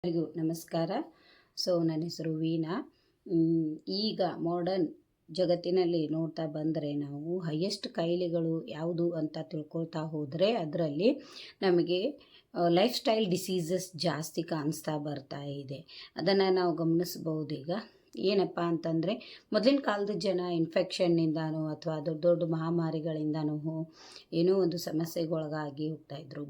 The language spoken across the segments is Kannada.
ಎಲ್ಲರಿಗೂ ನಮಸ್ಕಾರ. ನನ್ನ ಹೆಸರು ವೀಣಾ. ಈಗ ಮಾಡರ್ನ್ ಜಗತ್ತಿನಲ್ಲಿ ನೋಡ್ತಾ ಬಂದರೆ ನಾವು ಹೈಯೆಸ್ಟ್ ಕಾಯಿಲೆಗಳು ಯಾವುದು ಅಂತ ತಿಳ್ಕೊಳ್ತಾ ಹೋದರೆ ಅದರಲ್ಲಿ ನಮಗೆ ಲೈಫ್ ಸ್ಟೈಲ್ ಡಿಸೀಸಸ್ ಜಾಸ್ತಿ ಕಾಣಿಸ್ತಾ ಬರ್ತಾ ಇದೆ. ಅದನ್ನು ನಾವು ಗಮನಿಸ್ಬೋದು. ಈಗ ಏನಪ್ಪ ಅಂತಂದರೆ ಮೊದಲಿನ ಕಾಲದ ಜನ ಇನ್ಫೆಕ್ಷನ್ನಿಂದನೋ ಅಥವಾ ದೊಡ್ಡ ದೊಡ್ಡ ಮಹಾಮಾರಿಗಳಿಂದನೋ ಏನೋ ಒಂದು ಸಮಸ್ಯೆಗೊಳಗಾಗಿ ಹೋಗ್ತಾಯಿದ್ರು.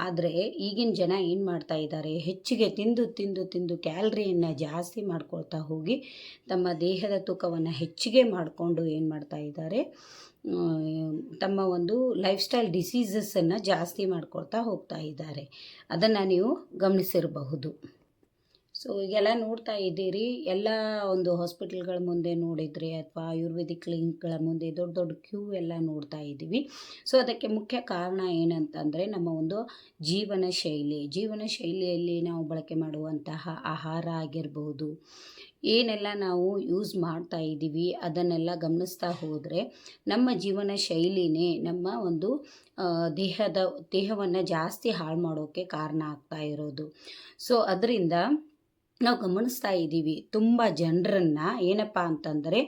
ಆದರೆ ಈಗಿನ ಜನ ಏನು ಮಾಡ್ತಾ ಇದ್ದಾರೆ, ಹೆಚ್ಚಿಗೆ ತಿಂದು ತಿಂದು ತಿಂದು ಕ್ಯಾಲ್ರಿಯನ್ನು ಜಾಸ್ತಿ ಮಾಡ್ಕೊಳ್ತಾ ಹೋಗಿ ತಮ್ಮ ದೇಹದ ತೂಕವನ್ನು ಹೆಚ್ಚಿಗೆ ಮಾಡಿಕೊಂಡು ಏನು ಮಾಡ್ತಾ ಇದ್ದಾರೆ, ತಮ್ಮ ಒಂದು ಲೈಫ್ ಸ್ಟೈಲ್ ಡಿಸೀಸಸನ್ನು ಜಾಸ್ತಿ ಮಾಡ್ಕೊಳ್ತಾ ಹೋಗ್ತಾ ಇದ್ದಾರೆ. ಅದನ್ನು ನೀವು ಗಮನಿಸಿರಬಹುದು. ಈಗೆಲ್ಲ ನೋಡ್ತಾ ಇದ್ದೀರಿ, ಎಲ್ಲ ಒಂದು ಹಾಸ್ಪಿಟಲ್ಗಳ ಮುಂದೆ ನೋಡಿದರೆ ಅಥವಾ ಆಯುರ್ವೇದಿಕ್ ಕ್ಲಿನಿಕ್ಗಳ ಮುಂದೆ ದೊಡ್ಡ ದೊಡ್ಡ ಕ್ಯೂ ಎಲ್ಲ ನೋಡ್ತಾ ಇದ್ದೀವಿ. ಅದಕ್ಕೆ ಮುಖ್ಯ ಕಾರಣ ಏನಂತಂದರೆ ನಮ್ಮ ಒಂದು ಜೀವನ ಶೈಲಿಯಲ್ಲಿ ನಾವು ಬಳಕೆ ಮಾಡುವಂತಹ ಆಹಾರ ಆಗಿರ್ಬೋದು, ಏನೆಲ್ಲ ನಾವು ಯೂಸ್ ಮಾಡ್ತಾ ಇದ್ದೀವಿ ಅದನ್ನೆಲ್ಲ ಗಮನಿಸ್ತಾ ಹೋದರೆ ನಮ್ಮ ಜೀವನ ಶೈಲಿನೇ ನಮ್ಮ ಒಂದು ದೇಹವನ್ನು ಜಾಸ್ತಿ ಹಾಳು ಮಾಡೋಕ್ಕೆ ಕಾರಣ ಆಗ್ತಾ ಇರೋದು. ಅದರಿಂದ ನಾವು ಗಮನಿಸ್ತಾ ಇದ್ದೀವಿ ತುಂಬ ಜನರನ್ನು. ಏನಪ್ಪ ಅಂತಂದರೆ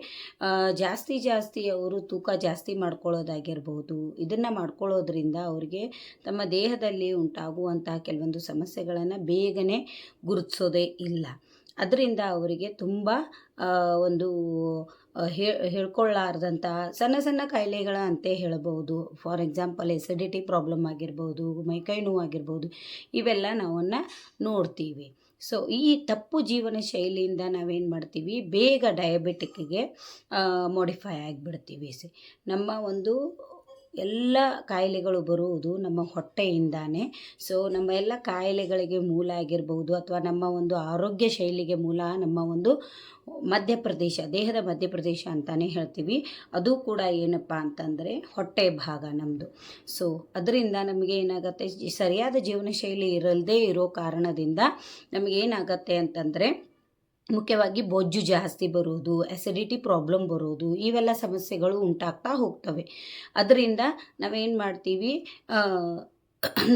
ಜಾಸ್ತಿ ಅವರು ತೂಕ ಜಾಸ್ತಿ ಮಾಡ್ಕೊಳ್ಳೋದಾಗಿರ್ಬೋದು. ಇದನ್ನು ಮಾಡ್ಕೊಳ್ಳೋದ್ರಿಂದ ಅವರಿಗೆ ತಮ್ಮ ದೇಹದಲ್ಲಿ ಉಂಟಾಗುವಂತಹ ಕೆಲವೊಂದು ಸಮಸ್ಯೆಗಳನ್ನು ಬೇಗನೆ ಗುರುತಿಸೋದೇ ಇಲ್ಲ. ಅದರಿಂದ ಅವರಿಗೆ ತುಂಬ ಒಂದು ಹೇಳ್ಕೊಳ್ಳಾರ್ದಂತಹ ಸಣ್ಣ ಸಣ್ಣ ಕಾಯಿಲೆಗಳಂತೆ ಹೇಳಬಹುದು. ಫಾರ್ ಎಕ್ಸಾಂಪಲ್ ಎಸಿಡಿಟಿ ಪ್ರಾಬ್ಲಮ್ ಆಗಿರ್ಬೋದು, ಮೈಕೈ ನೋವು ಆಗಿರ್ಬೋದು, ಇವೆಲ್ಲ ನಾವನ್ನು ನೋಡ್ತೀವಿ. ಈ ತಪ್ಪು ಜೀವನ ಶೈಲಿಯಿಂದ ನಾವೇನು ಮಾಡ್ತೀವಿ, ಬೇಗ ಡಯಾಬಿಟಿಕ್ಗೆ ಮಾಡಿಫೈ ಆಗಿಬಿಡ್ತೀವಿ. ನಮ್ಮ ಒಂದು ಎಲ್ಲ ಕಾಯಿಲೆಗಳು ಬರುವುದು ನಮ್ಮ ಹೊಟ್ಟೆಯಿಂದಾನೇ. ನಮ್ಮ ಎಲ್ಲ ಕಾಯಿಲೆಗಳಿಗೆ ಮೂಲ ಆಗಿರ್ಬೋದು ಅಥವಾ ನಮ್ಮ ಒಂದು ಆರೋಗ್ಯ ಶೈಲಿಗೆ ಮೂಲ ನಮ್ಮ ಒಂದು ದೇಹದ ಮಧ್ಯಪ್ರದೇಶ ಅಂತಲೇ ಹೇಳ್ತೀವಿ. ಅದು ಕೂಡ ಏನಪ್ಪ ಅಂತಂದರೆ ಹೊಟ್ಟೆ ಭಾಗ ನಮ್ಮದು. ಅದರಿಂದ ನಮಗೆ ಏನಾಗುತ್ತೆ, ಸರಿಯಾದ ಜೀವನ ಶೈಲಿ ಇರಲ್ಲದೇ ಇರೋ ಕಾರಣದಿಂದ ನಮಗೇನಾಗತ್ತೆ ಅಂತಂದರೆ ಮುಖ್ಯವಾಗಿ ಬೊಜ್ಜು ಜಾಸ್ತಿ ಬರೋದು, ಆ್ಯಸಿಡಿಟಿ ಪ್ರಾಬ್ಲಮ್ ಬರೋದು, ಇವೆಲ್ಲ ಸಮಸ್ಯೆಗಳು ಉಂಟಾಗ್ತಾ ಹೋಗ್ತವೆ. ಅದರಿಂದ ನಾವೇನು ಮಾಡ್ತೀವಿ,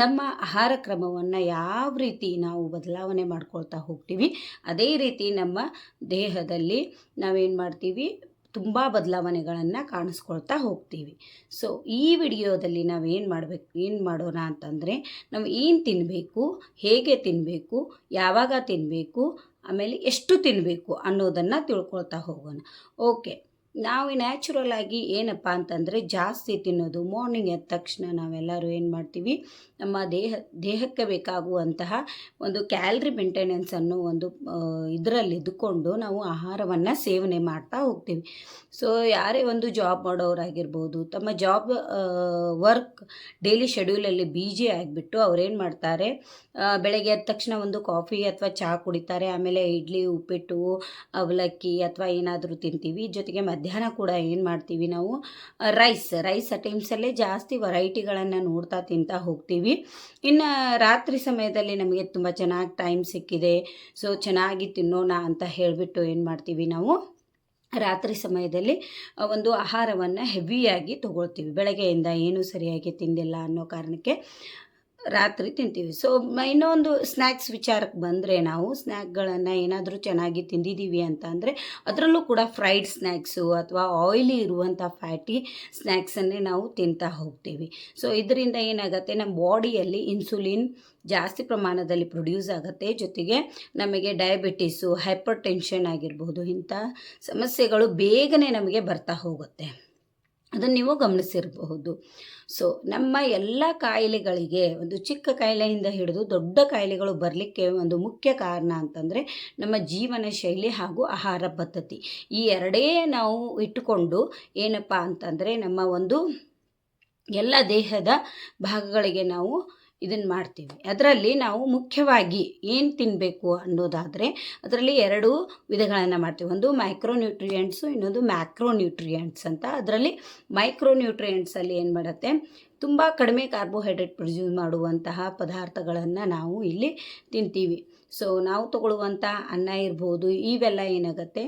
ನಮ್ಮ ಆಹಾರ ಕ್ರಮವನ್ನು ಯಾವ ರೀತಿ ನಾವು ಬದಲಾವಣೆ ಮಾಡ್ಕೊಳ್ತಾ ಹೋಗ್ತೀವಿ ಅದೇ ರೀತಿ ನಮ್ಮ ದೇಹದಲ್ಲಿ ನಾವೇನು ಮಾಡ್ತೀವಿ, ತುಂಬ ಬದಲಾವಣೆಗಳನ್ನು ಕಾಣಿಸ್ಕೊಳ್ತಾ ಹೋಗ್ತೀವಿ. ಈ ವಿಡಿಯೋದಲ್ಲಿ ಏನು ಮಾಡೋಣ ಅಂತಂದರೆ ನಾವು ಏನು ತಿನ್ನಬೇಕು, ಹೇಗೆ ತಿನ್ನಬೇಕು, ಯಾವಾಗ ತಿನ್ನಬೇಕು, ಆಮೇಲೆ ಎಷ್ಟು ತಿನ್ನಬೇಕು ಅನ್ನೋದನ್ನು ತಿಳ್ಕೊಳ್ತಾ ಹೋಗೋಣ. ಓಕೆ, ನಾವು ನ್ಯಾಚುರಲ್ ಆಗಿ ಏನಪ್ಪ ಅಂತಂದರೆ ಜಾಸ್ತಿ ತಿನ್ನೋದು ಮಾರ್ನಿಂಗ್ ಎದ್ದ ತಕ್ಷಣ ನಾವೆಲ್ಲರೂ ಏನು ಮಾಡ್ತೀವಿ, ನಮ್ಮ ದೇಹಕ್ಕೆ ಬೇಕಾಗುವಂತಹ ಒಂದು ಕ್ಯಾಲ್ರಿ ಮೇಂಟೆನೆನ್ಸ್ ಅನ್ನೋ ಒಂದು ಇದರಲ್ಲಿ ಇದ್ದುಕೊಂಡು ನಾವು ಆಹಾರವನ್ನು ಸೇವನೆ ಮಾಡ್ತಾ ಹೋಗ್ತೀವಿ. ಯಾರೇ ಒಂದು ಜಾಬ್ ಮಾಡೋರಾಗಿರ್ಬೋದು, ತಮ್ಮ ಜಾಬ್ ವರ್ಕ್ ಡೈಲಿ ಶೆಡ್ಯೂಲಲ್ಲಿ ಬಿಜಿ ಆಗಿಬಿಟ್ಟು ಅವ್ರೇನು ಮಾಡ್ತಾರೆ, ಬೆಳಗ್ಗೆ ಎದ್ದ ತಕ್ಷಣ ಒಂದು ಕಾಫಿ ಅಥವಾ ಚಹಾ ಕುಡಿತಾರೆ, ಆಮೇಲೆ ಇಡ್ಲಿ, ಉಪ್ಪಿಟ್ಟು, ಅವಲಕ್ಕಿ ಅಥವಾ ಏನಾದರೂ ತಿಂತೀವಿ. ಜೊತೆಗೆ ಮಧ್ಯಾಹ್ನ ಕೂಡ ಏನು ಮಾಡ್ತೀವಿ, ನಾವು ರೈಸ್ ಐಟಮ್ಸಲ್ಲೇ ಜಾಸ್ತಿ ವೆರೈಟಿಗಳನ್ನು ನೋಡ್ತಾ ತಿಂತಾ ಹೋಗ್ತೀವಿ. ಇನ್ನು ರಾತ್ರಿ ಸಮಯದಲ್ಲಿ ನಮಗೆ ತುಂಬ ಚೆನ್ನಾಗಿ ಟೈಮ್ ಸಿಕ್ಕಿದೆ, ಚೆನ್ನಾಗಿ ತಿನ್ನೋಣ ಅಂತ ಹೇಳಿಬಿಟ್ಟು ಏನು ಮಾಡ್ತೀವಿ, ನಾವು ರಾತ್ರಿ ಸಮಯದಲ್ಲಿ ಒಂದು ಆಹಾರವನ್ನು ಹೆವಿಯಾಗಿ ತೊಗೊಳ್ತೀವಿ. ಬೆಳಗ್ಗೆಯಿಂದ ಏನೂ ಸರಿಯಾಗಿ ತಿಂದಿಲ್ಲ ಅನ್ನೋ ಕಾರಣಕ್ಕೆ ರಾತ್ರಿ ತಿಂತೀವಿ. ಇನ್ನೊಂದು ಸ್ನ್ಯಾಕ್ಸ್ ವಿಚಾರಕ್ಕೆ ಬಂದರೆ, ನಾವು ಸ್ನ್ಯಾಕ್ಗಳನ್ನು ಏನಾದರೂ ಚೆನ್ನಾಗಿ ತಿಂದಿದ್ದೀವಿ ಅಂತ ಅಂದರೆ ಅದರಲ್ಲೂ ಕೂಡ ಫ್ರೈಡ್ ಸ್ನ್ಯಾಕ್ಸು ಅಥವಾ ಆಯಿಲಿ ಇರುವಂಥ ಫ್ಯಾಟಿ ಸ್ನ್ಯಾಕ್ಸನ್ನೇ ನಾವು ತಿಂತಾ ಹೋಗ್ತೀವಿ. ಇದರಿಂದ ಏನಾಗುತ್ತೆ, ನಮ್ಮ ಬಾಡಿಯಲ್ಲಿ ಇನ್ಸುಲಿನ್ ಜಾಸ್ತಿ ಪ್ರಮಾಣದಲ್ಲಿ ಪ್ರೊಡ್ಯೂಸ್ ಆಗುತ್ತೆ. ಜೊತೆಗೆ ನಮಗೆ ಡಯಾಬಿಟೀಸು, ಹೈಪರ್ ಟೆನ್ಷನ್ ಆಗಿರ್ಬೋದು, ಇಂಥ ಸಮಸ್ಯೆಗಳು ಬೇಗನೆ ನಮಗೆ ಬರ್ತಾ ಹೋಗುತ್ತೆ. ಅದನ್ನು ನೀವು ಗಮನಿಸಿರಬಹುದು. ನಮ್ಮ ಎಲ್ಲ ಕಾಯಿಲೆಗಳಿಗೆ, ಒಂದು ಚಿಕ್ಕ ಕಾಯಿಲೆಯಿಂದ ಹಿಡಿದು ದೊಡ್ಡ ಕಾಯಿಲೆಗಳು ಬರಲಿಕ್ಕೆ ಒಂದು ಮುಖ್ಯ ಕಾರಣ ಅಂತಂದರೆ ನಮ್ಮ ಜೀವನ ಶೈಲಿ ಹಾಗೂ ಆಹಾರ ಪದ್ಧತಿ. ಈ ಎರಡೇ ನಾವು ಇಟ್ಟುಕೊಂಡು ಏನಪ್ಪ ಅಂತಂದರೆ ನಮ್ಮ ಒಂದು ಎಲ್ಲ ದೇಹದ ಭಾಗಗಳಿಗೆ ನಾವು ಇದನ್ನು ಮಾಡ್ತೀವಿ. ಅದರಲ್ಲಿ ನಾವು ಮುಖ್ಯವಾಗಿ ಏನು ತಿನ್ನಬೇಕು ಅನ್ನೋದಾದರೆ ಅದರಲ್ಲಿ 2 ವಿಧಗಳನ್ನು ಮಾಡ್ತೀವಿ. ಒಂದು ಮೈಕ್ರೋನ್ಯೂಟ್ರಿಯೆಂಟ್ಸು, ಇನ್ನೊಂದು ಮ್ಯಾಕ್ರೋನ್ಯೂಟ್ರಿಯೆಂಟ್ಸ್ ಅಂತ. ಅದರಲ್ಲಿ ಮೈಕ್ರೋನ್ಯೂಟ್ರಿಯೆಂಟ್ಸಲ್ಲಿ ಏನು ಮಾಡುತ್ತೆ, ತುಂಬ ಕಡಿಮೆ ಕಾರ್ಬೋಹೈಡ್ರೇಟ್ ಪ್ರೊಡ್ಯೂಸ್ ಮಾಡುವಂತಹ ಪದಾರ್ಥಗಳನ್ನು ನಾವು ಇಲ್ಲಿ ತಿಂತೀವಿ. ನಾವು ತಗೊಳ್ಳುವಂಥ ಅನ್ನ ಇರ್ಬೋದು, ಇವೆಲ್ಲ ಏನಾಗುತ್ತೆ,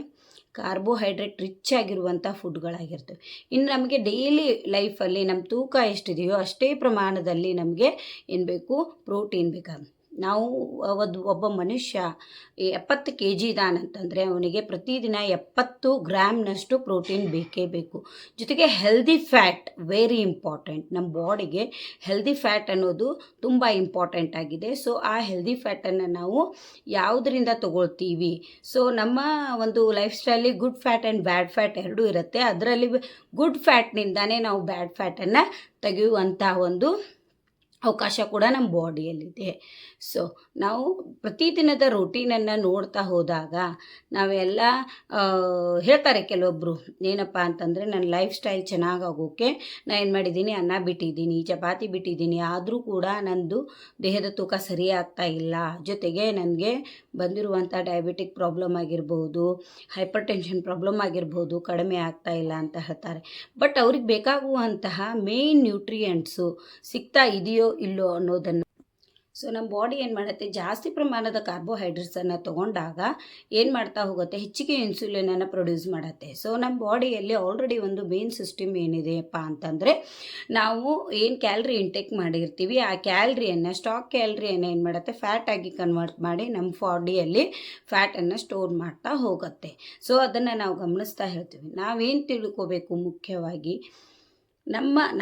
ಕಾರ್ಬೋಹೈಡ್ರೇಟ್ ರಿಚ್ ಆಗಿರುವಂಥ ಫುಡ್ಗಳಾಗಿರ್ತವೆ. ಇನ್ನು ನಮಗೆ ಡೈಲಿ ಲೈಫಲ್ಲಿ ನಮ್ಮ ತೂಕ ಎಷ್ಟಿದೆಯೋ ಅಷ್ಟೇ ಪ್ರಮಾಣದಲ್ಲಿ ನಮಗೆ ಏನು ಬೇಕು, ಪ್ರೋಟೀನ್ ಬೇಕಾಗುತ್ತೆ. ನಾವು ಒಬ್ಬ ಮನುಷ್ಯ 70 kg ಇದ್ದಾನಂತಂದರೆ ಅವನಿಗೆ ಪ್ರತಿದಿನ 70 ಗ್ರಾಮ್ನಷ್ಟು ಪ್ರೋಟೀನ್ ಬೇಕೇ ಬೇಕು. ಜೊತೆಗೆ ಹೆಲ್ದಿ ಫ್ಯಾಟ್ ವೆರಿ ಇಂಪಾರ್ಟೆಂಟ್. ನಮ್ಮ ಬಾಡಿಗೆ ಹೆಲ್ದಿ ಫ್ಯಾಟ್ ಅನ್ನೋದು ತುಂಬ ಇಂಪಾರ್ಟೆಂಟ್ ಆಗಿದೆ. ಸೊ ಆ ಹೆಲ್ದಿ ಫ್ಯಾಟನ್ನು ನಾವು ಯಾವುದರಿಂದ ತಗೊಳ್ತೀವಿ? ಸೊ ನಮ್ಮ ಒಂದು ಲೈಫ್ ಸ್ಟೈಲಿ good fat and bad fat ಎರಡೂ ಇರುತ್ತೆ. ಅದರಲ್ಲಿ ಗುಡ್ ಫ್ಯಾಟ್ನಿಂದಾನೇ ನಾವು ಬ್ಯಾಡ್ ಫ್ಯಾಟನ್ನು ತೆಗೆಯುವಂಥ ಒಂದು ಅವಕಾಶ ಕೂಡ ನಮ್ಮ ಬಾಡಿಯಲ್ಲಿದೆ. ಸೊ ನಾವು ಪ್ರತಿದಿನದ ರೂಟೀನನ್ನು ನೋಡ್ತಾ ಹೋದಾಗ ನಾವೆಲ್ಲ ಹೇಳ್ತಾರೆ ಕೆಲವೊಬ್ಬರು, ಏನಪ್ಪ ಅಂತಂದರೆ ನನ್ನ ಲೈಫ್ ಸ್ಟೈಲ್ ಚೆನ್ನಾಗಾಗೋಕ್ಕೆ ನಾನು ಏನು ಮಾಡಿದ್ದೀನಿ, ಅನ್ನ ಬಿಟ್ಟಿದ್ದೀನಿ, ಚಪಾತಿ ಬಿಟ್ಟಿದ್ದೀನಿ, ಆದರೂ ಕೂಡ ನನ್ನದು ದೇಹದ ತೂಕ ಸರಿ ಆಗ್ತಾ ಇಲ್ಲ. ಜೊತೆಗೆ ನನಗೆ ಬಂದಿರುವಂಥ ಡಯಾಬಿಟಿಕ್ ಪ್ರಾಬ್ಲಮ್ ಆಗಿರ್ಬೋದು, ಹೈಪರ್ ಟೆನ್ಷನ್ ಪ್ರಾಬ್ಲಮ್ ಆಗಿರ್ಬೋದು, ಕಡಿಮೆ ಆಗ್ತಾ ಇಲ್ಲ ಅಂತ ಹೇಳ್ತಾರೆ. ಬಟ್ ಅವ್ರಿಗೆ ಬೇಕಾಗುವಂತಹ ಮೇನ್ ನ್ಯೂಟ್ರಿಯೆಂಟ್ಸು ಸಿಗ್ತಾ ಇದೆಯೋ ಇಲ್ಲೋ ಅನ್ನೋದನ್ನು. ಸೊ ನಮ್ಮ ಬಾಡಿ ಏನು ಮಾಡುತ್ತೆ, ಜಾಸ್ತಿ ಪ್ರಮಾಣದ ಕಾರ್ಬೋಹೈಡ್ರೇಟ್ಸನ್ನು ತೊಗೊಂಡಾಗ ಏನು ಮಾಡ್ತಾ ಹೋಗುತ್ತೆ, ಹೆಚ್ಚಿಗೆ ಇನ್ಸುಲಿನನ್ನು ಪ್ರೊಡ್ಯೂಸ್ ಮಾಡುತ್ತೆ. ಸೊ ನಮ್ಮ ಬಾಡಿಯಲ್ಲಿ ಆಲ್ರೆಡಿ ಒಂದು ಮೇನ್ ಸಿಸ್ಟಮ್ ಏನಿದೆಯಪ್ಪ ಅಂತಂದರೆ, ನಾವು ಏನು ಕ್ಯಾಲ್ರಿ ಇಂಟೇಕ್ ಮಾಡಿರ್ತೀವಿ ಆ ಕ್ಯಾಲ್ರಿಯನ್ನು, ಸ್ಟಾಕ್ ಕ್ಯಾಲ್ರಿಯನ್ನು ಏನು ಮಾಡುತ್ತೆ, ಫ್ಯಾಟಾಗಿ ಕನ್ವರ್ಟ್ ಮಾಡಿ ನಮ್ಮ ಬಾಡಿಯಲ್ಲಿ ಫ್ಯಾಟನ್ನು ಸ್ಟೋರ್ ಮಾಡ್ತಾ ಹೋಗುತ್ತೆ. ಸೊ ಅದನ್ನು ನಾವು ಗಮನಿಸ್ತಾ ಹೇಳ್ತೀವಿ. ನಾವೇನು ತಿಳ್ಕೋಬೇಕು ಮುಖ್ಯವಾಗಿ,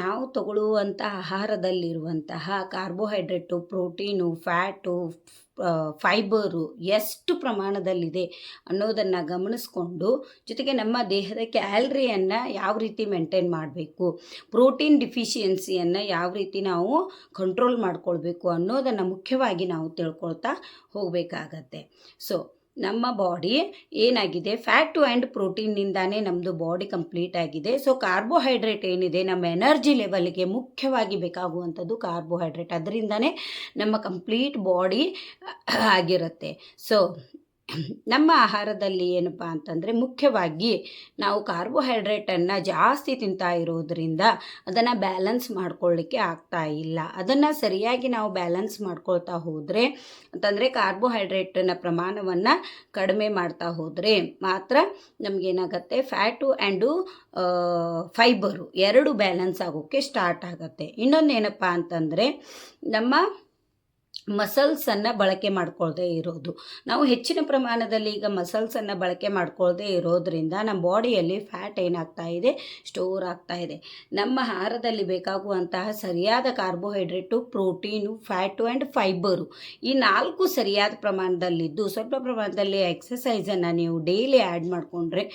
ನಾವು ತಗೊಳ್ಳುವಂಥ ಆಹಾರದಲ್ಲಿರುವಂತಹ ಕಾರ್ಬೋಹೈಡ್ರೇಟು, ಪ್ರೋಟೀನು, ಫ್ಯಾಟು, ಫೈಬರು ಎಷ್ಟು ಪ್ರಮಾಣದಲ್ಲಿದೆ ಅನ್ನೋದನ್ನು ಗಮನಿಸ್ಕೊಂಡು, ಜೊತೆಗೆ ನಮ್ಮ ದೇಹದ ಕ್ಯಾಲ್ರಿಯನ್ನು ಯಾವ ರೀತಿ ಮೇಂಟೈನ್ ಮಾಡಬೇಕು, ಪ್ರೋಟೀನ್ ಡಿಫಿಷಿಯನ್ಸಿಯನ್ನು ಯಾವ ರೀತಿ ನಾವು ಕಂಟ್ರೋಲ್ ಮಾಡ್ಕೊಳ್ಬೇಕು ಅನ್ನೋದನ್ನು ಮುಖ್ಯವಾಗಿ ನಾವು ತಿಳ್ಕೊಳ್ತಾ ಹೋಗಬೇಕಾಗತ್ತೆ. ಸೊ ನಮ್ಮ ಬಾಡಿ ಏನಾಗಿದೆ, ಫ್ಯಾಟು ಆ್ಯಂಡ್ ಪ್ರೋಟೀನ್ನಿಂದಾನೇ ನಮ್ಮದು ಬಾಡಿ ಕಂಪ್ಲೀಟ್ ಆಗಿದೆ. ಸೊ ಕಾರ್ಬೋಹೈಡ್ರೇಟ್ ಏನಿದೆ, ನಮ್ಮ ಎನರ್ಜಿ ಲೆವೆಲ್ಗೆ ಮುಖ್ಯವಾಗಿ ಬೇಕಾಗುವಂಥದ್ದು ಕಾರ್ಬೋಹೈಡ್ರೇಟ್. ಅದರಿಂದನೇ ನಮ್ಮ ಕಂಪ್ಲೀಟ್ ಬಾಡಿ ಆಗಿರುತ್ತೆ. ಸೊ ನಮ್ಮ ಆಹಾರದಲ್ಲಿ ಏನಪ್ಪ ಅಂತಂದರೆ, ಮುಖ್ಯವಾಗಿ ನಾವು ಕಾರ್ಬೋಹೈಡ್ರೇಟನ್ನು ಜಾಸ್ತಿ ತಿಂತಾ ಇರೋದ್ರಿಂದ ಅದನ್ನು ಬ್ಯಾಲೆನ್ಸ್ ಮಾಡ್ಕೊಳ್ಳಿಕ್ಕೆ ಆಗ್ತಾ ಇಲ್ಲ. ಅದನ್ನು ಸರಿಯಾಗಿ ನಾವು ಬ್ಯಾಲೆನ್ಸ್ ಮಾಡ್ಕೊಳ್ತಾ ಹೋದರೆ ಅಂತಂದರೆ, ಕಾರ್ಬೋಹೈಡ್ರೇಟನ್ನ ಪ್ರಮಾಣವನ್ನು ಕಡಿಮೆ ಮಾಡ್ತಾ ಹೋದರೆ ಮಾತ್ರ ನಮಗೇನಾಗತ್ತೆ, ಫ್ಯಾಟು ಆ್ಯಂಡು ಫೈಬರು ಎರಡು ಬ್ಯಾಲೆನ್ಸ್ ಆಗೋಕ್ಕೆ ಸ್ಟಾರ್ಟ್ ಆಗುತ್ತೆ. ಇನ್ನೊಂದು ಏನಪ್ಪ ಅಂತಂದರೆ, ನಮ್ಮ ಮಸಲ್ಸನ್ನು ಬಳಕೆ ಮಾಡ್ಕೊಳ್ಳದೆ ಇರೋದು. ನಾವು ಹೆಚ್ಚಿನ ಪ್ರಮಾಣದಲ್ಲಿ ಈಗ ಮಸಲ್ಸನ್ನು ಬಳಕೆ ಮಾಡ್ಕೊಳ್ಳದೆ ಇರೋದ್ರಿಂದ ನಮ್ಮ ಬಾಡಿಯಲ್ಲಿ ಫ್ಯಾಟ್ ಏನಾಗ್ತಾ ಇದೆ, ಸ್ಟೋರ್ ಆಗ್ತಾ ಇದೆ. ನಮ್ಮ ಆಹಾರದಲ್ಲಿ ಬೇಕಾಗುವಂತಹ ಸರಿಯಾದ carbohydrate, protein, fat and fibre ಈ 4 ಸರಿಯಾದ ಪ್ರಮಾಣದಲ್ಲಿದ್ದು, ಸ್ವಲ್ಪ ಪ್ರಮಾಣದಲ್ಲಿ ಎಕ್ಸಸೈಸನ್ನು ನೀವು ಡೈಲಿ ಆ್ಯಡ್ ಮಾಡಿಕೊಂಡ್ರೆ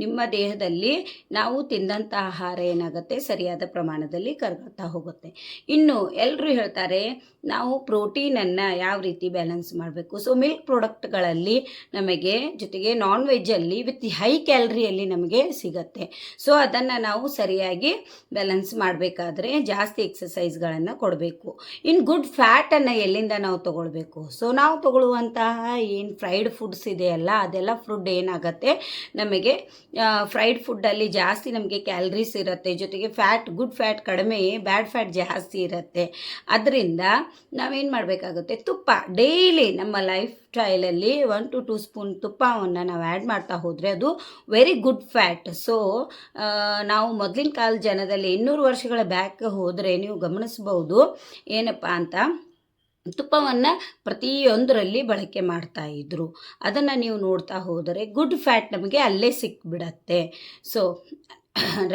ನಿಮ್ಮ ದೇಹದಲ್ಲಿ ನಾವು ತಿಂದಂಥ ಆಹಾರ ಏನಾಗುತ್ತೆ, ಸರಿಯಾದ ಪ್ರಮಾಣದಲ್ಲಿ ಕರಗುತ್ತಾ ಹೋಗುತ್ತೆ. ಇನ್ನು ಎಲ್ಲರೂ ಹೇಳ್ತಾರೆ ನಾವು ಪ್ರೋಟೀನನ್ನು ಯಾವ ರೀತಿ ಬ್ಯಾಲೆನ್ಸ್ ಮಾಡಬೇಕು. ಸೊ ಮಿಲ್ಕ್ ಪ್ರಾಡಕ್ಟ್ಗಳಲ್ಲಿ ನಮಗೆ, ಜೊತೆಗೆ ನಾನ್ ವೆಜ್ಜಲ್ಲಿ ವಿತ್ ಹೈ ಕ್ಯಾಲ್ರಿಯಲ್ಲಿ ನಮಗೆ ಸಿಗತ್ತೆ. ಸೊ ಅದನ್ನು ನಾವು ಸರಿಯಾಗಿ ಬ್ಯಾಲೆನ್ಸ್ ಮಾಡಬೇಕಾದ್ರೆ ಜಾಸ್ತಿ ಎಕ್ಸಸೈಸ್ಗಳನ್ನು ಕೊಡಬೇಕು. ಇನ್ನು ಗುಡ್ ಫ್ಯಾಟನ್ನು ಎಲ್ಲಿಂದ ನಾವು ತೊಗೊಳ್ಬೇಕು? ಸೊ ನಾವು ತೊಗೊಳ್ಳುವಂತಹ ಏನು ಫ್ರೈಡ್ ಫುಡ್ಸ್ ಇದೆಯಲ್ಲ, ಅದೆಲ್ಲ ಫುಡ್ ಏನಾಗುತ್ತೆ, ನಮಗೆ ಫ್ರೈಡ್ ಫುಡ್ಡಲ್ಲಿ ಜಾಸ್ತಿ ನಮಗೆ ಕ್ಯಾಲ್ರೀಸ್ ಇರುತ್ತೆ, ಜೊತೆಗೆ ಗುಡ್ ಫ್ಯಾಟ್ ಕಡಿಮೆ, ಬ್ಯಾಡ್ ಫ್ಯಾಟ್ ಜಾಸ್ತಿ ಇರುತ್ತೆ. ಅದರಿಂದ ನಾವೇನು ಮಾಡಬೇಕಾಗುತ್ತೆ, ತುಪ್ಪ ಡೈಲಿ ನಮ್ಮ ಲೈಫ್ ಸ್ಟೈಲಲ್ಲಿ 1 to 2 ಸ್ಪೂನ್ ತುಪ್ಪವನ್ನು ನಾವು ಆ್ಯಡ್ ಮಾಡ್ತಾ ಹೋದರೆ ಅದು ವೆರಿ ಗುಡ್ ಫ್ಯಾಟ್. ಸೊ ನಾವು ಮೊದಲಿನ ಕಾಲ ಜನದಲ್ಲಿ 200 ವರ್ಷಗಳ ಬ್ಯಾಕ್ ಹೋದರೆ ನೀವು ಗಮನಿಸ್ಬೋದು ಏನಪ್ಪ ಅಂತ, ತುಪ್ಪವನ್ನು ಪ್ರತಿಯೊಂದರಲ್ಲಿ ಬಳಕೆ ಮಾಡ್ತಾ ಇದ್ರು. ಅದನ್ನು ನೀವು ನೋಡ್ತಾ ಹೋದರೆ ಗುಡ್ ಫ್ಯಾಟ್ ನಮಗೆ ಅಲ್ಲೇ ಸಿಕ್ಬಿಡತ್ತೆ. ಸೊ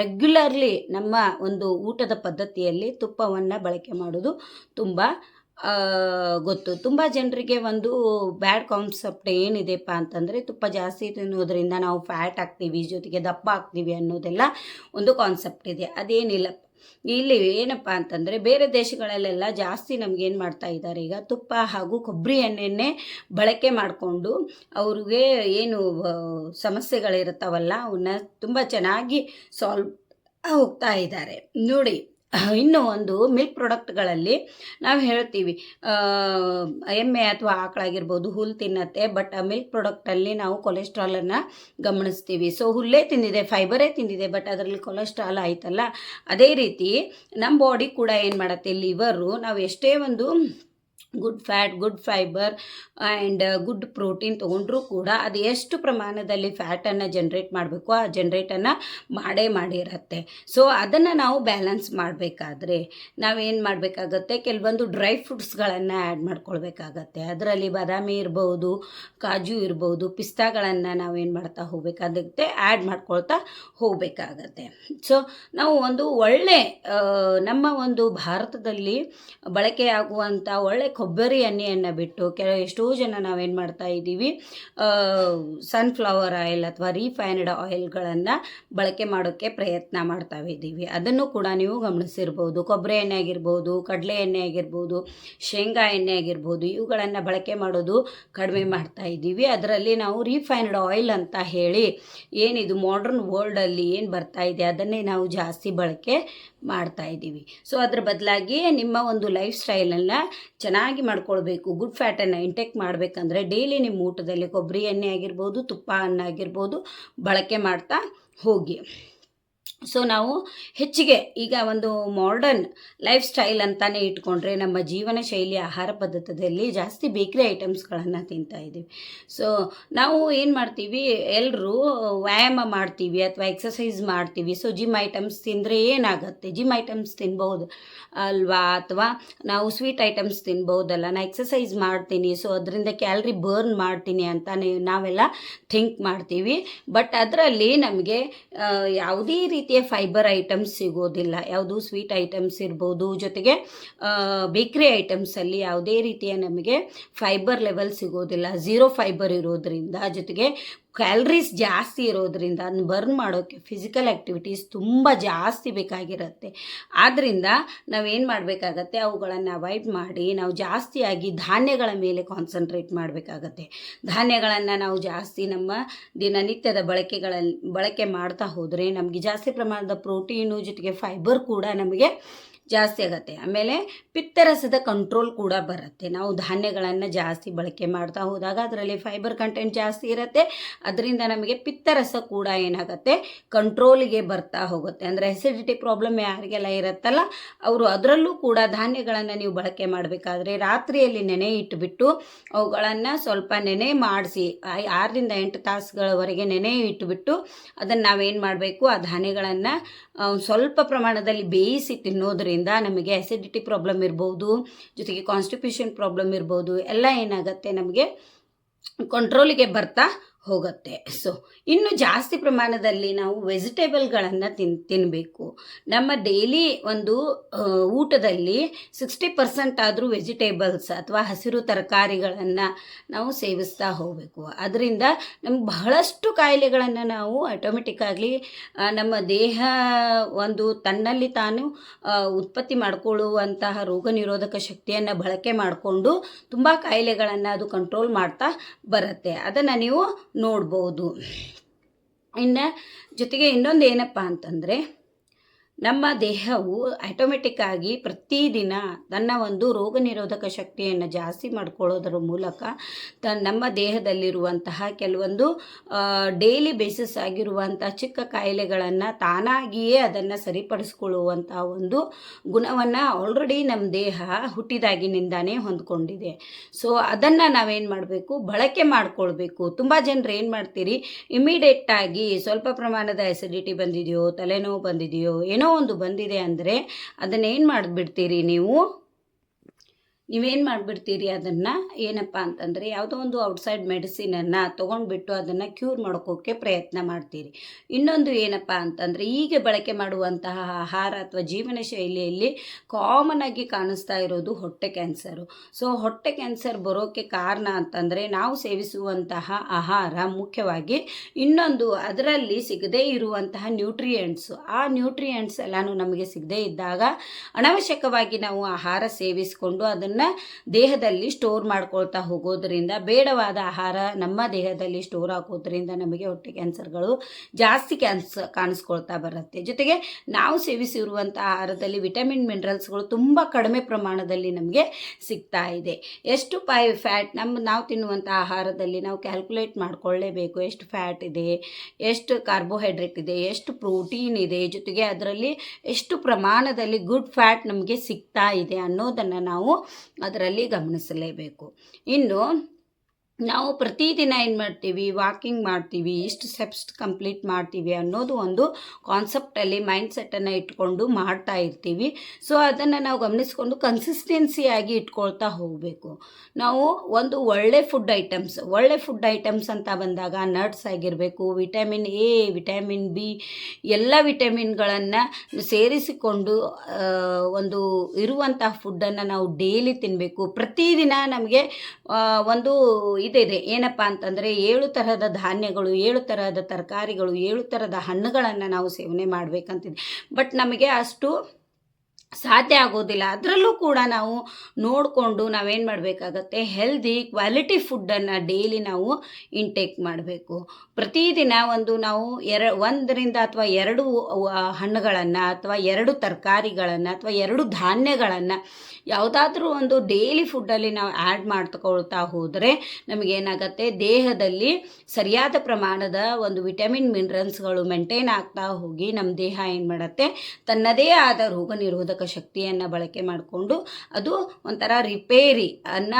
ರೆಗ್ಯುಲರ್ಲಿ ನಮ್ಮ ಒಂದು ಊಟದ ಪದ್ಧತಿಯಲ್ಲಿ ತುಪ್ಪವನ್ನು ಬಳಕೆ ಮಾಡೋದು ತುಂಬ ಗೊತ್ತು. ತುಂಬ ಜನರಿಗೆ ಒಂದು ಬ್ಯಾಡ್ ಕಾನ್ಸೆಪ್ಟ್ ಏನಿದೆಪ್ಪ ಅಂತಂದರೆ, ತುಪ್ಪ ಜಾಸ್ತಿ ತಿನ್ನೋದ್ರಿಂದ ನಾವು ಫ್ಯಾಟ್ ಆಗ್ತೀವಿ, ಜೊತೆಗೆ ದಪ್ಪ ಆಗ್ತೀವಿ ಅನ್ನೋದೆಲ್ಲ ಒಂದು ಕಾನ್ಸೆಪ್ಟ್ ಇದೆ. ಅದೇನಿಲ್ಲ. ಇಲ್ಲಿ ಏನಪ್ಪ ಅಂತಂದರೆ, ಬೇರೆ ದೇಶಗಳಲ್ಲೆಲ್ಲ ಜಾಸ್ತಿ ನಮಗೇನು ಮಾಡ್ತಾ ಇದ್ದಾರೆ, ಈಗ ತುಪ್ಪ ಹಾಗೂ ಕೊಬ್ಬರಿ ಎಣ್ಣೆಯನ್ನೇ ಬಳಕೆ ಮಾಡಿಕೊಂಡು ಅವ್ರಿಗೆ ಏನು ಸಮಸ್ಯೆಗಳಿರ್ತಾವಲ್ಲ ಅವನ್ನ ತುಂಬ ಚೆನ್ನಾಗಿ ಸಾಲ್ವ್ ಹೋಗ್ತಾ ಇದ್ದಾರೆ ನೋಡಿ. ಇನ್ನೂ ಒಂದು ಮಿಲ್ಕ್ ಪ್ರಾಡಕ್ಟ್ಗಳಲ್ಲಿ ನಾವು ಹೇಳ್ತೀವಿ, ಎಮ್ಮೆ ಅಥವಾ ಆಕಳಾಗಿರ್ಬೋದು ಹುಲ್ಲು ತಿನ್ನತ್ತೆ, ಬಟ್ ಆ ಮಿಲ್ಕ್ ಪ್ರಾಡಕ್ಟಲ್ಲಿ ನಾವು ಕೊಲೆಸ್ಟ್ರಾಲನ್ನು ಗಮನಿಸ್ತೀವಿ. ಸೊ ಹುಲ್ಲೇ ತಿಂದಿದೆ, ಫೈಬರೇ ತಿಂದಿದೆ, ಬಟ್ ಅದರಲ್ಲಿ ಕೊಲೆಸ್ಟ್ರಾಲ್ ಆಯ್ತಲ್ಲ. ಅದೇ ರೀತಿ ನಮ್ಮ ಬಾಡಿ ಕೂಡ ಏನು ಮಾಡುತ್ತೆ, ಲಿವರು ನಾವು ಎಷ್ಟೇ ಒಂದು good fat, good fibre and good protein ತೊಗೊಂಡ್ರೂ ಕೂಡ ಅದು ಎಷ್ಟು ಪ್ರಮಾಣದಲ್ಲಿ ಫ್ಯಾಟನ್ನು ಜನ್ರೇಟ್ ಮಾಡಬೇಕು ಆ ಜನ್ರೇಟನ್ನು ಮಾಡಿರುತ್ತೆ. ಸೊ ಅದನ್ನು ನಾವು ಬ್ಯಾಲೆನ್ಸ್ ಮಾಡಬೇಕಾದ್ರೆ ನಾವೇನು ಮಾಡಬೇಕಾಗತ್ತೆ, ಕೆಲವೊಂದು ಡ್ರೈ ಫ್ರೂಟ್ಸ್ಗಳನ್ನು ಆ್ಯಡ್ ಮಾಡ್ಕೊಳ್ಬೇಕಾಗತ್ತೆ. ಅದರಲ್ಲಿ ಬಾದಾಮಿ ಇರ್ಬೋದು, ಕಾಜು ಇರ್ಬೋದು, ಪಿಸ್ತಾಗಳನ್ನು ನಾವೇನು ಮಾಡ್ತಾ ಹೋಗಬೇಕಾಗುತ್ತೆ, ಆ್ಯಡ್ ಮಾಡ್ಕೊಳ್ತಾ ಹೋಗಬೇಕಾಗತ್ತೆ. ಸೊ ನಾವು ಒಂದು ಒಳ್ಳೆ ನಮ್ಮ ಒಂದು ಭಾರತದಲ್ಲಿ ಬಳಕೆಯಾಗುವಂಥ ಒಳ್ಳೆ ಕೊಬ್ಬರಿ ಎಣ್ಣೆಯನ್ನು ಬಿಟ್ಟು ಎಷ್ಟೋ ಜನ ನಾವೇನು ಮಾಡ್ತಾ ಇದ್ದೀವಿ, ಸನ್ಫ್ಲವರ್ ಆಯಿಲ್ ಅಥವಾ ರೀಫೈನ್ಡ್ ಆಯಿಲ್ಗಳನ್ನು ಬಳಕೆ ಮಾಡೋಕ್ಕೆ ಪ್ರಯತ್ನ ಮಾಡ್ತಾ ಇದ್ದೀವಿ. ಅದನ್ನು ಕೂಡ ನೀವು ಗಮನಿಸಿರ್ಬೋದು. ಕೊಬ್ಬರಿ ಎಣ್ಣೆ ಆಗಿರ್ಬೋದು, ಕಡಲೆ ಎಣ್ಣೆ ಆಗಿರ್ಬೋದು, ಶೇಂಗಾ ಎಣ್ಣೆ ಆಗಿರ್ಬೋದು, ಇವುಗಳನ್ನು ಬಳಕೆ ಮಾಡೋದು ಕಡಿಮೆ ಮಾಡ್ತಾ ಇದ್ದೀವಿ. ಅದರಲ್ಲಿ ನಾವು ರೀಫೈನ್ಡ್ ಆಯಿಲ್ ಅಂತ ಹೇಳಿ ಏನಿದು ಮಾಡ್ರನ್ ವರ್ಲ್ಡಲ್ಲಿ ಏನು ಬರ್ತಾ ಇದೆ ಅದನ್ನೇ ನಾವು ಜಾಸ್ತಿ ಬಳಕೆ ಮಾಡ್ತಾ ಇದ್ದೀವಿ. ಸೊ ಅದ್ರ ಬದಲಾಗಿ ನಿಮ್ಮ ಒಂದು ಲೈಫ್ ಸ್ಟೈಲನ್ನು ಚೆನ್ನಾಗಿ ಮಾಡ್ಕೊಳ್ಬೇಕು. ಗುಡ್ ಫ್ಯಾಟನ್ನು ಇಂಟೇಕ್ ಮಾಡಬೇಕಂದ್ರೆ ಡೈಲಿ ನಿಮ್ಮ ಊಟದಲ್ಲಿ ಕೊಬ್ಬರಿ ಎಣ್ಣೆ ಆಗಿರ್ಬೋದು, ತುಪ್ಪ ಆಗಿರ್ಬೋದು ಬಳಕೆ ಮಾಡ್ತಾ ಹೋಗಿ. ಸೊ ನಾವು ಹೆಚ್ಚಿಗೆ ಈಗ ಒಂದು ಮಾಡರ್ನ್ ಲೈಫ್ ಸ್ಟೈಲ್ ಅಂತಲೇ ಇಟ್ಕೊಂಡ್ರೆ ನಮ್ಮ ಜೀವನ ಶೈಲಿ ಆಹಾರ ಪದ್ಧತಿಯಲ್ಲಿ ಜಾಸ್ತಿ ಬೇಕ್ರಿ ಐಟಮ್ಸ್ಗಳನ್ನು ತಿಂತಾ ಇದ್ದೀವಿ. ಸೊ ನಾವು ಏನು ಮಾಡ್ತೀವಿ, ಎಲ್ಲರೂ ವ್ಯಾಯಾಮ ಮಾಡ್ತೀವಿ ಅಥವಾ ಎಕ್ಸಸೈಸ್ ಮಾಡ್ತೀವಿ. ಸೊ ಜಿಮ್ ಐಟಮ್ಸ್ ತಿಂದರೆ ಏನಾಗುತ್ತೆ, ಜಿಮ್ ಐಟಮ್ಸ್ ತಿನ್ಬೋದು ಅಲ್ವಾ, ಅಥವಾ ನಾವು ಸ್ವೀಟ್ ಐಟಮ್ಸ್ ತಿನ್ಬೋದಲ್ಲ, ನಾನು ಎಕ್ಸಸೈಸ್ ಮಾಡ್ತೀನಿ ಸೊ ಅದರಿಂದ ಕ್ಯಾಲ್ರಿ ಬರ್ನ್ ಮಾಡ್ತೀನಿ ಅಂತ ನಾವೆಲ್ಲ ಥಿಂಕ್ ಮಾಡ್ತೀವಿ. ಬಟ್ ಅದರಲ್ಲಿ ನಮಗೆ ಯಾವುದೇ ರೀತಿಯ ಫೈಬರ್ ಐಟಮ್ಸ್ ಸಿಗೋದಿಲ್ಲ. ಯಾವುದು ಸ್ವೀಟ್ ಐಟಮ್ಸ್ ಇರ್ಬೋದು, ಜೊತೆಗೆ ಬೇಕ್ರಿ ಐಟಮ್ಸಲ್ಲಿ ಯಾವುದೇ ರೀತಿಯ ನಮಗೆ ಫೈಬರ್ ಲೆವೆಲ್ ಸಿಗೋದಿಲ್ಲ. ಝೀರೋ ಫೈಬರ್ ಇರೋದ್ರಿಂದ, ಜೊತೆಗೆ ಕ್ಯಾಲ್ರೀಸ್ ಜಾಸ್ತಿ ಇರೋದ್ರಿಂದ ಅದನ್ನ ಬರ್ನ್ ಮಾಡೋಕ್ಕೆ ಫಿಸಿಕಲ್ ಆ್ಯಕ್ಟಿವಿಟೀಸ್ ತುಂಬ ಜಾಸ್ತಿ ಬೇಕಾಗಿರುತ್ತೆ. ಆದ್ದರಿಂದ ನಾವೇನು ಮಾಡಬೇಕಾಗತ್ತೆ, ಅವುಗಳನ್ನು ಅವಾಯ್ಡ್ ಮಾಡಿ ನಾವು ಜಾಸ್ತಿಯಾಗಿ ಧಾನ್ಯಗಳ ಮೇಲೆ ಕಾನ್ಸಂಟ್ರೇಟ್ ಮಾಡಬೇಕಾಗತ್ತೆ. ಧಾನ್ಯಗಳನ್ನು ನಾವು ಜಾಸ್ತಿ ನಮ್ಮ ದಿನನಿತ್ಯದ ಬಳಕೆ ಮಾಡ್ತಾ ಹೋದರೆ ನಮಗೆ ಜಾಸ್ತಿ ಪ್ರಮಾಣದ ಪ್ರೋಟೀನು ಜೊತೆಗೆ ಫೈಬರ್ ಕೂಡ ನಮಗೆ ಜಾಸ್ತಿ ಆಗುತ್ತೆ. ಆಮೇಲೆ ಪಿತ್ತರಸದ ಕಂಟ್ರೋಲ್ ಕೂಡ ಬರುತ್ತೆ. ನಾವು ಧಾನ್ಯಗಳನ್ನು ಜಾಸ್ತಿ ಬಳಕೆ ಮಾಡ್ತಾ ಹೋದಾಗ ಅದರಲ್ಲಿ ಫೈಬರ್ ಕಂಟೆಂಟ್ ಜಾಸ್ತಿ ಇರುತ್ತೆ. ಅದರಿಂದ ನಮಗೆ ಪಿತ್ತರಸ ಕೂಡ ಏನಾಗುತ್ತೆ, ಕಂಟ್ರೋಲಿಗೆ ಬರ್ತಾ ಹೋಗುತ್ತೆ. ಅಂದರೆ ಎಸಿಡಿಟಿ ಪ್ರಾಬ್ಲಮ್ ಯಾರಿಗೆಲ್ಲ ಇರುತ್ತಲ್ಲ ಅವರು ಅದರಲ್ಲೂ ಕೂಡ ಧಾನ್ಯಗಳನ್ನು ನೀವು ಬಳಕೆ ಮಾಡಬೇಕಾದ್ರೆ ರಾತ್ರಿಯಲ್ಲಿ ನೆನೆ ಇಟ್ಟುಬಿಟ್ಟು ಅವುಗಳನ್ನು ಸ್ವಲ್ಪ ನೆನೆ ಮಾಡಿಸಿ 6ರಿಂದ 8 ತಾಸುಗಳವರೆಗೆ ನೆನೆ ಇಟ್ಟುಬಿಟ್ಟು ಅದನ್ನು ನಾವೇನು ಮಾಡಬೇಕು, ಆ ಧಾನ್ಯಗಳನ್ನು ಸ್ವಲ್ಪ ಪ್ರಮಾಣದಲ್ಲಿ ಬೇಯಿಸಿ ತಿನ್ನೋದ್ರಿಂದ ನಮಗೆ ಅಸಿಡಿಟಿ ಪ್ರಾಬ್ಲಮ್ ಇರ್ಬೋದು, ಜೊತೆಗೆ ಕಾನ್ಸ್ಟಿಪೇಷನ್ ಪ್ರಾಬ್ಲಮ್ ಇರ್ಬೋದು, ಎಲ್ಲ ಏನಾಗುತ್ತೆ ನಮಗೆ ಕಂಟ್ರೋಲಿಗೆ ಹೋಗುತ್ತೆ. ಸೊ ಇನ್ನು ಜಾಸ್ತಿ ಪ್ರಮಾಣದಲ್ಲಿ ನಾವು ವೆಜಿಟೇಬಲ್ಗಳನ್ನು ತಿನ್ನಬೇಕು. ನಮ್ಮ ಡೈಲಿ ಒಂದು ಊಟದಲ್ಲಿ 60% ಆದರೂ ವೆಜಿಟೇಬಲ್ಸ್ ಅಥವಾ ಹಸಿರು ತರಕಾರಿಗಳನ್ನು ನಾವು ಸೇವಿಸ್ತಾ ಹೋಗಬೇಕು. ಅದರಿಂದ ನಮ್ಗೆ ಬಹಳಷ್ಟು ಕಾಯಿಲೆಗಳನ್ನು ನಾವು ಆಟೋಮೆಟಿಕ್ಕಾಗಲಿ ನಮ್ಮ ದೇಹ ಒಂದು ತನ್ನಲ್ಲಿ ತಾನು ಉತ್ಪತ್ತಿ ಮಾಡಿಕೊಳ್ಳುವಂತಹ ರೋಗ ನಿರೋಧಕ ಶಕ್ತಿಯನ್ನು ಬಳಕೆ ಮಾಡಿಕೊಂಡು ತುಂಬ ಕಾಯಿಲೆಗಳನ್ನು ಅದು ಕಂಟ್ರೋಲ್ ಮಾಡ್ತಾ ಬರುತ್ತೆ. ಅದನ್ನು ನೀವು ನೋಡ್ಬೋದು. ಇನ್ನು ಜೊತೆಗೆ ಇನ್ನೊಂದು ಏನಪ್ಪ ಅಂತಂದರೆ, ನಮ್ಮ ದೇಹವು ಆಟೋಮೆಟಿಕ್ಕಾಗಿ ಪ್ರತಿದಿನ ತನ್ನ ಒಂದು ರೋಗ ನಿರೋಧಕ ಶಕ್ತಿಯನ್ನು ಜಾಸ್ತಿ ಮಾಡ್ಕೊಳ್ಳೋದರ ಮೂಲಕ ನಮ್ಮ ದೇಹದಲ್ಲಿರುವಂತಹ ಕೆಲವೊಂದು ಡೈಲಿ ಬೇಸಿಸ್ ಆಗಿರುವಂಥ ಚಿಕ್ಕ ಕಾಯಿಲೆಗಳನ್ನು ತಾನಾಗಿಯೇ ಅದನ್ನು ಸರಿಪಡಿಸ್ಕೊಳ್ಳುವಂಥ ಒಂದು ಗುಣವನ್ನು ಆಲ್ರೆಡಿ ನಮ್ಮ ದೇಹ ಹುಟ್ಟಿದಾಗಿನಿಂದಾನೇ ಹೊಂದ್ಕೊಂಡಿದೆ. ಸೊ ಅದನ್ನು ನಾವೇನು ಮಾಡಬೇಕು, ಬಳಕೆ ಮಾಡಿಕೊಳ್ಬೇಕು. ತುಂಬ ಜನರು ಏನು ಮಾಡ್ತೀರಿ, ಇಮಿಡಿಯೇಟಾಗಿ ಸ್ವಲ್ಪ ಪ್ರಮಾಣದ ಎಸಿಡಿಟಿ ಬಂದಿದೆಯೋ, ತಲೆನೋವು ಬಂದಿದೆಯೋ, ಏನೋ ಒಂದು ಬಂದಿದೆ ಅಂದರೆ ಅದನ್ನೇನು ಮಾಡಿಬಿಡ್ತೀರಿ, ನೀವೇನು ಮಾಡಿಬಿಡ್ತೀರಿ, ಅದನ್ನು ಏನಪ್ಪ ಅಂತಂದರೆ ಯಾವುದೋ ಒಂದು ಔಟ್ಸೈಡ್ ಮೆಡಿಸಿನನ್ನು ತೊಗೊಂಡ್ಬಿಟ್ಟು ಅದನ್ನು ಕ್ಯೂರ್ ಮಾಡ್ಕೋಕ್ಕೆ ಪ್ರಯತ್ನ ಮಾಡ್ತೀರಿ. ಇನ್ನೊಂದು ಏನಪ್ಪ ಅಂತಂದರೆ, ಈಗ ಬಳಕೆ ಮಾಡುವಂತಹ ಆಹಾರ ಅಥವಾ ಜೀವನ ಶೈಲಿಯಲ್ಲಿ ಕಾಮನ್ ಆಗಿ ಕಾಣಿಸ್ತಾ ಇರೋದು ಹೊಟ್ಟೆ ಕ್ಯಾನ್ಸರು. ಸೊ ಹೊಟ್ಟೆ ಕ್ಯಾನ್ಸರ್ ಬರೋಕ್ಕೆ ಕಾರಣ ಅಂತಂದರೆ ನಾವು ಸೇವಿಸುವಂತಹ ಆಹಾರ ಮುಖ್ಯವಾಗಿ. ಇನ್ನೊಂದು ಅದರಲ್ಲಿ ಸಿಗದೇ ಇರುವಂತಹ ನ್ಯೂಟ್ರಿಯೆಂಟ್ಸು, ಆ ನ್ಯೂಟ್ರಿಯೆಂಟ್ಸ್ ಎಲ್ಲನೂ ನಮಗೆ ಸಿಗದೇ ಇದ್ದಾಗ ಅನಾವಶ್ಯಕವಾಗಿ ನಾವು ಆಹಾರ ಸೇವಿಸಿಕೊಂಡು ಅದನ್ನು ದೇಹದಲ್ಲಿ ಸ್ಟೋರ್ ಮಾಡ್ಕೊಳ್ತಾ ಹೋಗೋದ್ರಿಂದ, ಬೇಡವಾದ ಆಹಾರ ನಮ್ಮ ದೇಹದಲ್ಲಿ ಸ್ಟೋರ್ ಆಗೋದ್ರಿಂದ ನಮಗೆ ಹೊಟ್ಟೆ ಕ್ಯಾನ್ಸರ್ಗಳು ಜಾಸ್ತಿ ಕಾಣಿಸ್ಕೊಳ್ತಾ ಬರುತ್ತೆ. ಜೊತೆಗೆ ನಾವು ಸೇವಿಸಿರುವಂಥ ಆಹಾರದಲ್ಲಿ ವಿಟಮಿನ್ ಮಿನರಲ್ಸ್ಗಳು ತುಂಬ ಕಡಿಮೆ ಪ್ರಮಾಣದಲ್ಲಿ ನಮಗೆ ಸಿಗ್ತಾ ಇದೆ. ಎಷ್ಟು ಫ್ಯಾಟ್ ನಾವು ತಿನ್ನುವಂಥ ಆಹಾರದಲ್ಲಿ ನಾವು ಕ್ಯಾಲ್ಕುಲೇಟ್ ಮಾಡ್ಕೊಳ್ಳೇಬೇಕು. ಎಷ್ಟು ಫ್ಯಾಟ್ ಇದೆ, ಎಷ್ಟು ಕಾರ್ಬೋಹೈಡ್ರೇಟ್ ಇದೆ, ಎಷ್ಟು ಪ್ರೋಟೀನ್ ಇದೆ, ಜೊತೆಗೆ ಅದರಲ್ಲಿ ಎಷ್ಟು ಪ್ರಮಾಣದಲ್ಲಿ ಗುಡ್ ಫ್ಯಾಟ್ ನಮಗೆ ಸಿಗ್ತಾ ಇದೆ ಅನ್ನೋದನ್ನು ನಾವು ಅದರಲ್ಲಿ ಗಮನಿಸಲೇಬೇಕು. ಇನ್ನು ನಾವು ಪ್ರತಿದಿನ ಏನು ಮಾಡ್ತೀವಿ, ವಾಕಿಂಗ್ ಮಾಡ್ತೀವಿ, ಇಷ್ಟು ಸ್ಟೆಪ್ಸ್ ಕಂಪ್ಲೀಟ್ ಮಾಡ್ತೀವಿ ಅನ್ನೋದು ಒಂದು ಕಾನ್ಸೆಪ್ಟಲ್ಲಿ ಮೈಂಡ್ಸೆಟ್ಟನ್ನು ಇಟ್ಕೊಂಡು ಮಾಡ್ತಾ ಇರ್ತೀವಿ. ಸೊ ಅದನ್ನು ನಾವು ಗಮನಿಸ್ಕೊಂಡು ಕನ್ಸಿಸ್ಟೆನ್ಸಿಯಾಗಿ ಇಟ್ಕೊಳ್ತಾ ಹೋಗಬೇಕು. ನಾವು ಒಂದು ಒಳ್ಳೆ ಫುಡ್ ಐಟಮ್ಸ್ ಅಂತ ಬಂದಾಗ ನಟ್ಸ್ ಆಗಿರಬೇಕು, ವಿಟಮಿನ್ ಎ, ವಿಟಮಿನ್ ಬಿ ಎಲ್ಲ ವಿಟಮಿನ್ಗಳನ್ನು ಸೇರಿಸಿಕೊಂಡು ಒಂದು ಇರುವಂತಹ ಫುಡ್ಡನ್ನು ನಾವು ಡೈಲಿ ತಿನ್ನಬೇಕು. ಪ್ರತಿದಿನ ನಮಗೆ ಒಂದು ಇದೆ ಏನಪ್ಪ ಅಂತಂದರೆ 7 ತರಹದ ಧಾನ್ಯಗಳು, 7 ತರಹದ ತರಕಾರಿಗಳು, 7 ಥರದ ಹಣ್ಣುಗಳನ್ನು ನಾವು ಸೇವನೆ ಮಾಡಬೇಕಂತಿದೆ. ಬಟ್ ನಮಗೆ ಅಷ್ಟು ಸಾಧ್ಯ ಆಗೋದಿಲ್ಲ. ಅದರಲ್ಲೂ ಕೂಡ ನಾವು ನೋಡಿಕೊಂಡು ನಾವೇನು ಮಾಡಬೇಕಾಗತ್ತೆ, ಹೆಲ್ದಿ ಕ್ವಾಲಿಟಿ ಫುಡ್ಡನ್ನು ಡೈಲಿ ನಾವು ಇಂಟೇಕ್ ಮಾಡಬೇಕು. ಪ್ರತಿದಿನ ನಾವು 1 ಅಥವಾ 2 ಹಣ್ಣುಗಳನ್ನು ಅಥವಾ 2 ತರಕಾರಿಗಳನ್ನು ಅಥವಾ 2 ಧಾನ್ಯಗಳನ್ನು ಯಾವುದಾದ್ರೂ ಒಂದು ಡೈಲಿ ಫುಡ್ಡಲ್ಲಿ ನಾವು ಆ್ಯಡ್ ಮಾಡ್ಕೊಳ್ತಾ ಹೋದರೆ ನಮಗೇನಾಗತ್ತೆ, ದೇಹದಲ್ಲಿ ಸರಿಯಾದ ಪ್ರಮಾಣದ ಒಂದು ವಿಟಮಿನ್ ಮಿನರಲ್ಸ್ಗಳು ಮೇಂಟೈನ್ ಆಗ್ತಾ ಹೋಗಿ ನಮ್ಮ ದೇಹ ಏನು ಮಾಡುತ್ತೆ, ತನ್ನದೇ ಆದ ರೋಗ ನಿರೋಧಕ ಶಕ್ತಿಯನ್ನು ಬಳಕೆ ಮಾಡಿಕೊಂಡು ಅದು ಒಂಥರ ರಿಪೇರಿ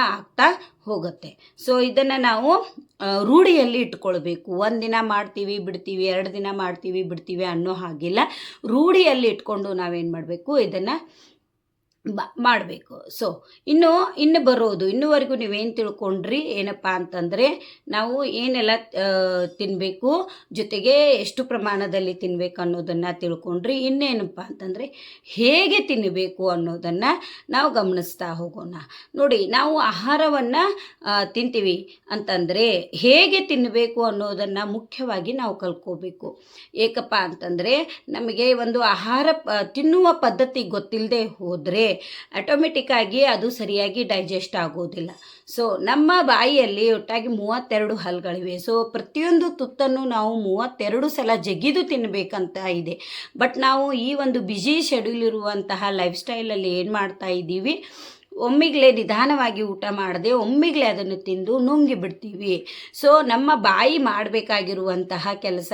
ಆಗ್ತಾ ಹೋಗುತ್ತೆ. ಸೊ ಇದನ್ನು ನಾವು ರೂಢಿಯಲ್ಲಿ ಇಟ್ಕೊಳ್ಬೇಕು. 1 ದಿನ ಮಾಡ್ತೀವಿ ಬಿಡ್ತೀವಿ, 2 ದಿನ ಮಾಡ್ತೀವಿ ಬಿಡ್ತೀವಿ ಅನ್ನೋ ಹಾಗಿಲ್ಲ. ರೂಢಿಯಲ್ಲಿ ಇಟ್ಕೊಂಡು ನಾವೇನು ಮಾಡಬೇಕು, ಇದನ್ನು ಮಾಡಬೇಕು. ಸೊ ಇನ್ನು ಬರೋದು, ಇನ್ನುವರೆಗೂ ನೀವೇನು ತಿಳ್ಕೊಂಡ್ರಿ ಏನಪ್ಪ ಅಂತಂದರೆ, ನಾವು ಏನೆಲ್ಲ ತಿನ್ನಬೇಕು, ಜೊತೆಗೆ ಎಷ್ಟು ಪ್ರಮಾಣದಲ್ಲಿ ತಿನ್ನಬೇಕು ಅನ್ನೋದನ್ನು ತಿಳ್ಕೊಂಡ್ರಿ. ಇನ್ನೇನಪ್ಪ ಅಂತಂದರೆ ಹೇಗೆ ತಿನ್ನಬೇಕು ಅನ್ನೋದನ್ನು ನಾವು ಗಮನಿಸ್ತಾ ಹೋಗೋಣ. ನೋಡಿ, ನಾವು ಆಹಾರವನ್ನು ತಿಂತೀವಿ ಅಂತಂದರೆ ಹೇಗೆ ತಿನ್ನಬೇಕು ಅನ್ನೋದನ್ನು ಮುಖ್ಯವಾಗಿ ನಾವು ಕಲ್ತ್ಕೋಬೇಕು. ಏಕಪ್ಪ ಅಂತಂದರೆ ನಮಗೆ ಒಂದು ಆಹಾರ ತಿನ್ನುವ ಪದ್ಧತಿ ಗೊತ್ತಿಲ್ಲದೆ ಹೋದರೆ ಆಟೋಮೆಟಿಕ್ಕಾಗಿ ಅದು ಸರಿಯಾಗಿ ಡೈಜೆಸ್ಟ್ ಆಗೋದಿಲ್ಲ. ಸೊ ನಮ್ಮ ಬಾಯಿಯಲ್ಲಿ ಒಟ್ಟಾಗಿ 32 ಹಲ್ಲುಗಳಿವೆ. ಸೊ ಪ್ರತಿಯೊಂದು ತುತ್ತನ್ನು ನಾವು 32 ಸಲ ಜಗಿದು ತಿನ್ನಬೇಕಂತ ಇದೆ. ಬಟ್ ನಾವು ಈ ಒಂದು ಬ್ಯುಸಿ ಶೆಡ್ಯೂಲ್ ಇರುವಂತಹ ಲೈಫ್ ಸ್ಟೈಲಲ್ಲಿ ಏನು ಮಾಡ್ತಾ ಇದ್ದೀವಿ, ಒಮ್ಮಿಗ್ಲೇ ನಿಧಾನವಾಗಿ ಊಟ ಮಾಡದೆ ಒಮ್ಮಿಗ್ಲೇ ಅದನ್ನು ತಿಂದು ನುಂಗಿ ಬಿಡ್ತೀವಿ. ಸೊ ನಮ್ಮ ಬಾಯಿ ಮಾಡಬೇಕಾಗಿರುವಂತಹ ಕೆಲಸ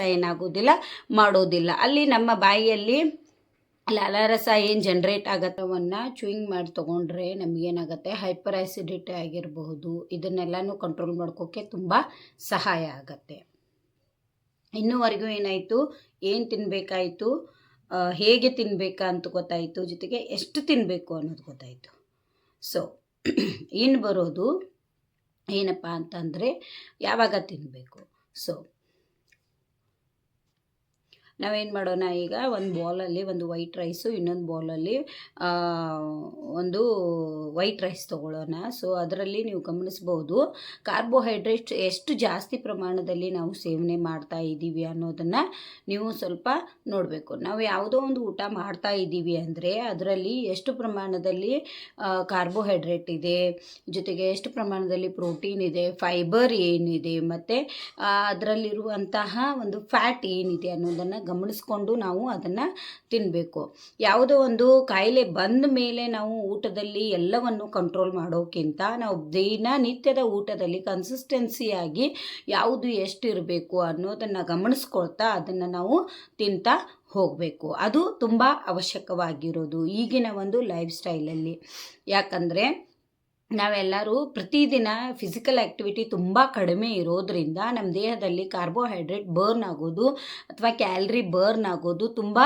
ಮಾಡೋದಿಲ್ಲ. ಅಲ್ಲಿ ನಮ್ಮ ಬಾಯಿಯಲ್ಲಿ ಲಾಲಾರಸ ಏನು ಜನ್ರೇಟ್ ಆಗತ್ತವನ್ನ ಚೂಯಿಂಗ್ ಮಾಡಿ ತೊಗೊಂಡ್ರೆ ನಮಗೇನಾಗುತ್ತೆ, ಹೈಪರ್ ಆ್ಯಸಿಡಿಟಿ ಆಗಿರಬಹುದು. ಇದನ್ನೆಲ್ಲನೂ ಕಂಟ್ರೋಲ್ ಮಾಡ್ಕೋಕ್ಕೆ ತುಂಬ ಸಹಾಯ ಆಗತ್ತೆ. ಇನ್ನೂವರೆಗೂ ಏನಾಯಿತು, ಏನು ತಿನ್ನಬೇಕಾಯಿತು, ಹೇಗೆ ತಿನ್ನಬೇಕಾ ಅಂತ ಗೊತ್ತಾಯಿತು, ಜೊತೆಗೆ ಎಷ್ಟು ತಿನ್ನಬೇಕು ಅನ್ನೋದು ಗೊತ್ತಾಯಿತು. ಸೊ ಇನ್ನು ಬರೋದು ಏನಪ್ಪ ಅಂತಂದರೆ ಯಾವಾಗ ತಿನ್ನಬೇಕು. ಸೊ ನಾವೇನು ಮಾಡೋಣ, ಈಗ ಒಂದು ಬೌಲಲ್ಲಿ ಒಂದು ವೈಟ್ ರೈಸು, ಇನ್ನೊಂದು ಬೌಲಲ್ಲಿ ಒಂದು ವೈಟ್ ರೈಸ್ ತೊಗೊಳ್ಳೋಣ. ಸೊ ಅದರಲ್ಲಿ ನೀವು ಗಮನಿಸ್ಬೋದು ಕಾರ್ಬೋಹೈಡ್ರೇಟ್ ಎಷ್ಟು ಜಾಸ್ತಿ ಪ್ರಮಾಣದಲ್ಲಿ ನಾವು ಸೇವನೆ ಮಾಡ್ತಾ ಇದ್ದೀವಿ ಅನ್ನೋದನ್ನು ನೀವು ಸ್ವಲ್ಪ ನೋಡಬೇಕು. ನಾವು ಯಾವುದೋ ಒಂದು ಊಟ ಮಾಡ್ತಾ ಇದ್ದೀವಿ ಅಂದರೆ ಅದರಲ್ಲಿ ಎಷ್ಟು ಪ್ರಮಾಣದಲ್ಲಿ ಕಾರ್ಬೋಹೈಡ್ರೇಟ್ ಇದೆ, ಜೊತೆಗೆ ಎಷ್ಟು ಪ್ರಮಾಣದಲ್ಲಿ ಪ್ರೋಟೀನ್ ಇದೆ, ಫೈಬರ್ ಏನಿದೆ, ಮತ್ತು ಅದರಲ್ಲಿರುವಂತಹ ಒಂದು ಫ್ಯಾಟ್ ಏನಿದೆ ಅನ್ನೋದನ್ನು ಗಮನಿಸ್ಕೊಂಡು ನಾವು ಅದನ್ನು ತಿನ್ನಬೇಕು. ಯಾವುದೋ ಒಂದು ಕಾಯಿಲೆ ಬಂದ ಮೇಲೆ ನಾವು ಊಟದಲ್ಲಿ ಎಲ್ಲವನ್ನು ಕಂಟ್ರೋಲ್ ಮಾಡೋಕ್ಕಿಂತ ನಾವು ದಿನನಿತ್ಯದ ಊಟದಲ್ಲಿ ಕನ್ಸಿಸ್ಟೆನ್ಸಿಯಾಗಿ ಯಾವುದು ಎಷ್ಟು ಇರಬೇಕು ಅನ್ನೋದನ್ನು ಗಮನಿಸ್ಕೊಳ್ತಾ ಅದನ್ನು ನಾವು ತಿಂತಾ ಹೋಗಬೇಕು. ಅದು ತುಂಬ ಅವಶ್ಯಕವಾಗಿರೋದು ಈಗಿನ ಒಂದು ಲೈಫ್ ಸ್ಟೈಲಲ್ಲಿ. ಯಾಕಂದರೆ ನಾವೆಲ್ಲರೂ ಪ್ರತಿದಿನ ಫಿಸಿಕಲ್ ಆ್ಯಕ್ಟಿವಿಟಿ ತುಂಬ ಕಡಿಮೆ ಇರೋದರಿಂದ ನಮ್ಮ ದೇಹದಲ್ಲಿ ಕಾರ್ಬೋಹೈಡ್ರೇಟ್ ಬರ್ನ್ ಆಗೋದು ಅಥವಾ ಕ್ಯಾಲರಿ ಬರ್ನ್ ಆಗೋದು ತುಂಬ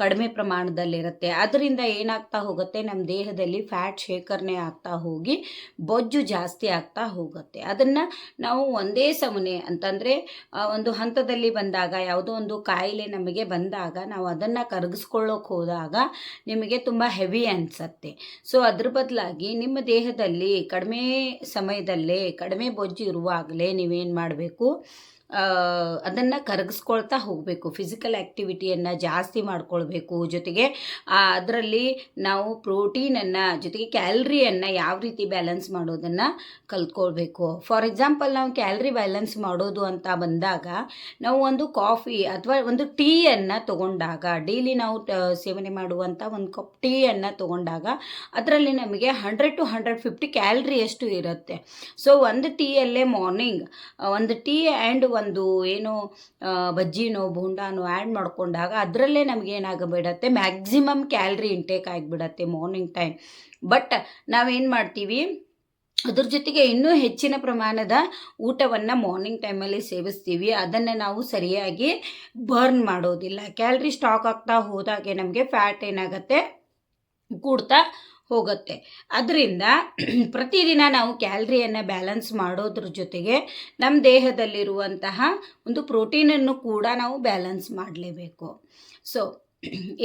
ಕಡಿಮೆ ಪ್ರಮಾಣದಲ್ಲಿರುತ್ತೆ. ಅದರಿಂದ ಏನಾಗ್ತಾ ಹೋಗುತ್ತೆ, ನಮ್ಮ ದೇಹದಲ್ಲಿ ಫ್ಯಾಟ್ ಶೇಖರಣೆ ಆಗ್ತಾ ಹೋಗಿ ಬೊಜ್ಜು ಜಾಸ್ತಿ ಆಗ್ತಾ ಹೋಗುತ್ತೆ. ಅದನ್ನು ನಾವು ಒಂದೇ ಸಮನೆ ಅಂತಂದರೆ ಒಂದು ಹಂತದಲ್ಲಿ ಬಂದಾಗ, ಯಾವುದೋ ಒಂದು ಕಾಯಿಲೆ ನಮಗೆ ಬಂದಾಗ ನಾವು ಅದನ್ನು ಕರಗಿಸ್ಕೊಳ್ಳೋಕೆ ಹೋದಾಗ ನಿಮಗೆ ತುಂಬ ಹೆವಿ ಅನಿಸುತ್ತೆ. ಸೊ ಅದ್ರ ಬದಲಾಗಿ ನಿಮ್ಮ ದೇಹದಲ್ಲಿ ಕಡಿಮೆ ಸಮಯದಲ್ಲೇ ಕಡಿಮೆ ಬೊಜ್ಜು ಇರುವಾಗಲೇ ನೀವೇನು ಮಾಡಬೇಕು, ಅದನ್ನು ಕರಗಿಸ್ಕೊಳ್ತಾ ಹೋಗಬೇಕು. ಫಿಸಿಕಲ್ ಆ್ಯಕ್ಟಿವಿಟಿಯನ್ನು ಜಾಸ್ತಿ ಮಾಡ್ಕೊಳ್ಬೇಕು. ಜೊತೆಗೆ ಅದರಲ್ಲಿ ನಾವು ಪ್ರೋಟೀನನ್ನು ಜೊತೆಗೆ ಕ್ಯಾಲ್ರಿಯನ್ನು ಯಾವ ರೀತಿ ಬ್ಯಾಲೆನ್ಸ್ ಮಾಡೋದನ್ನು ಕಲ್ತ್ಕೊಳ್ಬೇಕು. ಫಾರ್ ಎಕ್ಸಾಂಪಲ್, ನಾವು ಕ್ಯಾಲ್ರಿ ಬ್ಯಾಲೆನ್ಸ್ ಮಾಡೋದು ಅಂತ ಬಂದಾಗ ನಾವು ಒಂದು ಕಾಫಿ ಅಥವಾ ಒಂದು ಟೀಯನ್ನು ತೊಗೊಂಡಾಗ, ಡೈಲಿ ನಾವು ಸೇವನೆ ಮಾಡುವಂಥ ಒಂದು ಕಪ್ ಟೀಯನ್ನು ತೊಗೊಂಡಾಗ ಅದರಲ್ಲಿ ನಮಗೆ 100 to 150 ಕ್ಯಾಲ್ರಿ ಎಷ್ಟು ಇರುತ್ತೆ. ಸೊ ಒಂದು ಟೀಯಲ್ಲೇ ಮಾರ್ನಿಂಗ್ ಒಂದು ಟೀ ಆ್ಯಂಡ್ ಒಂದು ಏನೋ ಬಜ್ಜಿನೋ ಬೋಂಡಾನೋ ಆ್ಯಡ್ ಮಾಡ್ಕೊಂಡಾಗ ಅದರಲ್ಲೇ ನಮಗೇನಾಗಿಬಿಡತ್ತೆ, ಮ್ಯಾಕ್ಸಿಮಮ್ ಕ್ಯಾಲ್ರಿ ಇಂಟೇಕ್ ಆಗಿಬಿಡತ್ತೆ ಮಾರ್ನಿಂಗ್ ಟೈಮ್. ಬಟ್ ನಾವೇನು ಮಾಡ್ತೀವಿ, ಅದ್ರ ಜೊತೆಗೆ ಇನ್ನೂ ಹೆಚ್ಚಿನ ಪ್ರಮಾಣದ ಊಟವನ್ನು ಮಾರ್ನಿಂಗ್ ಟೈಮಲ್ಲಿ ಸೇವಿಸ್ತೀವಿ. ಅದನ್ನು ನಾವು ಸರಿಯಾಗಿ ಬರ್ನ್ ಮಾಡೋದಿಲ್ಲ. ಕ್ಯಾಲ್ರಿ ಸ್ಟಾಕ್ ಆಗ್ತಾ ಹೋದಾಗೆ ನಮಗೆ ಫ್ಯಾಟ್ ಏನಾಗುತ್ತೆ, ಕೂಡ್ತಾ ಹೋಗುತ್ತೆ. ಅದರಿಂದ ಪ್ರತಿದಿನ ನಾವು ಕ್ಯಾಲ್ರಿಯನ್ನು ಬ್ಯಾಲೆನ್ಸ್ ಮಾಡೋದ್ರ ಜೊತೆಗೆ ನಮ್ಮ ದೇಹದಲ್ಲಿರುವಂತಹ ಒಂದು ಪ್ರೋಟೀನನ್ನು ಕೂಡ ನಾವು ಬ್ಯಾಲೆನ್ಸ್ ಮಾಡಲೇಬೇಕು. ಸೊ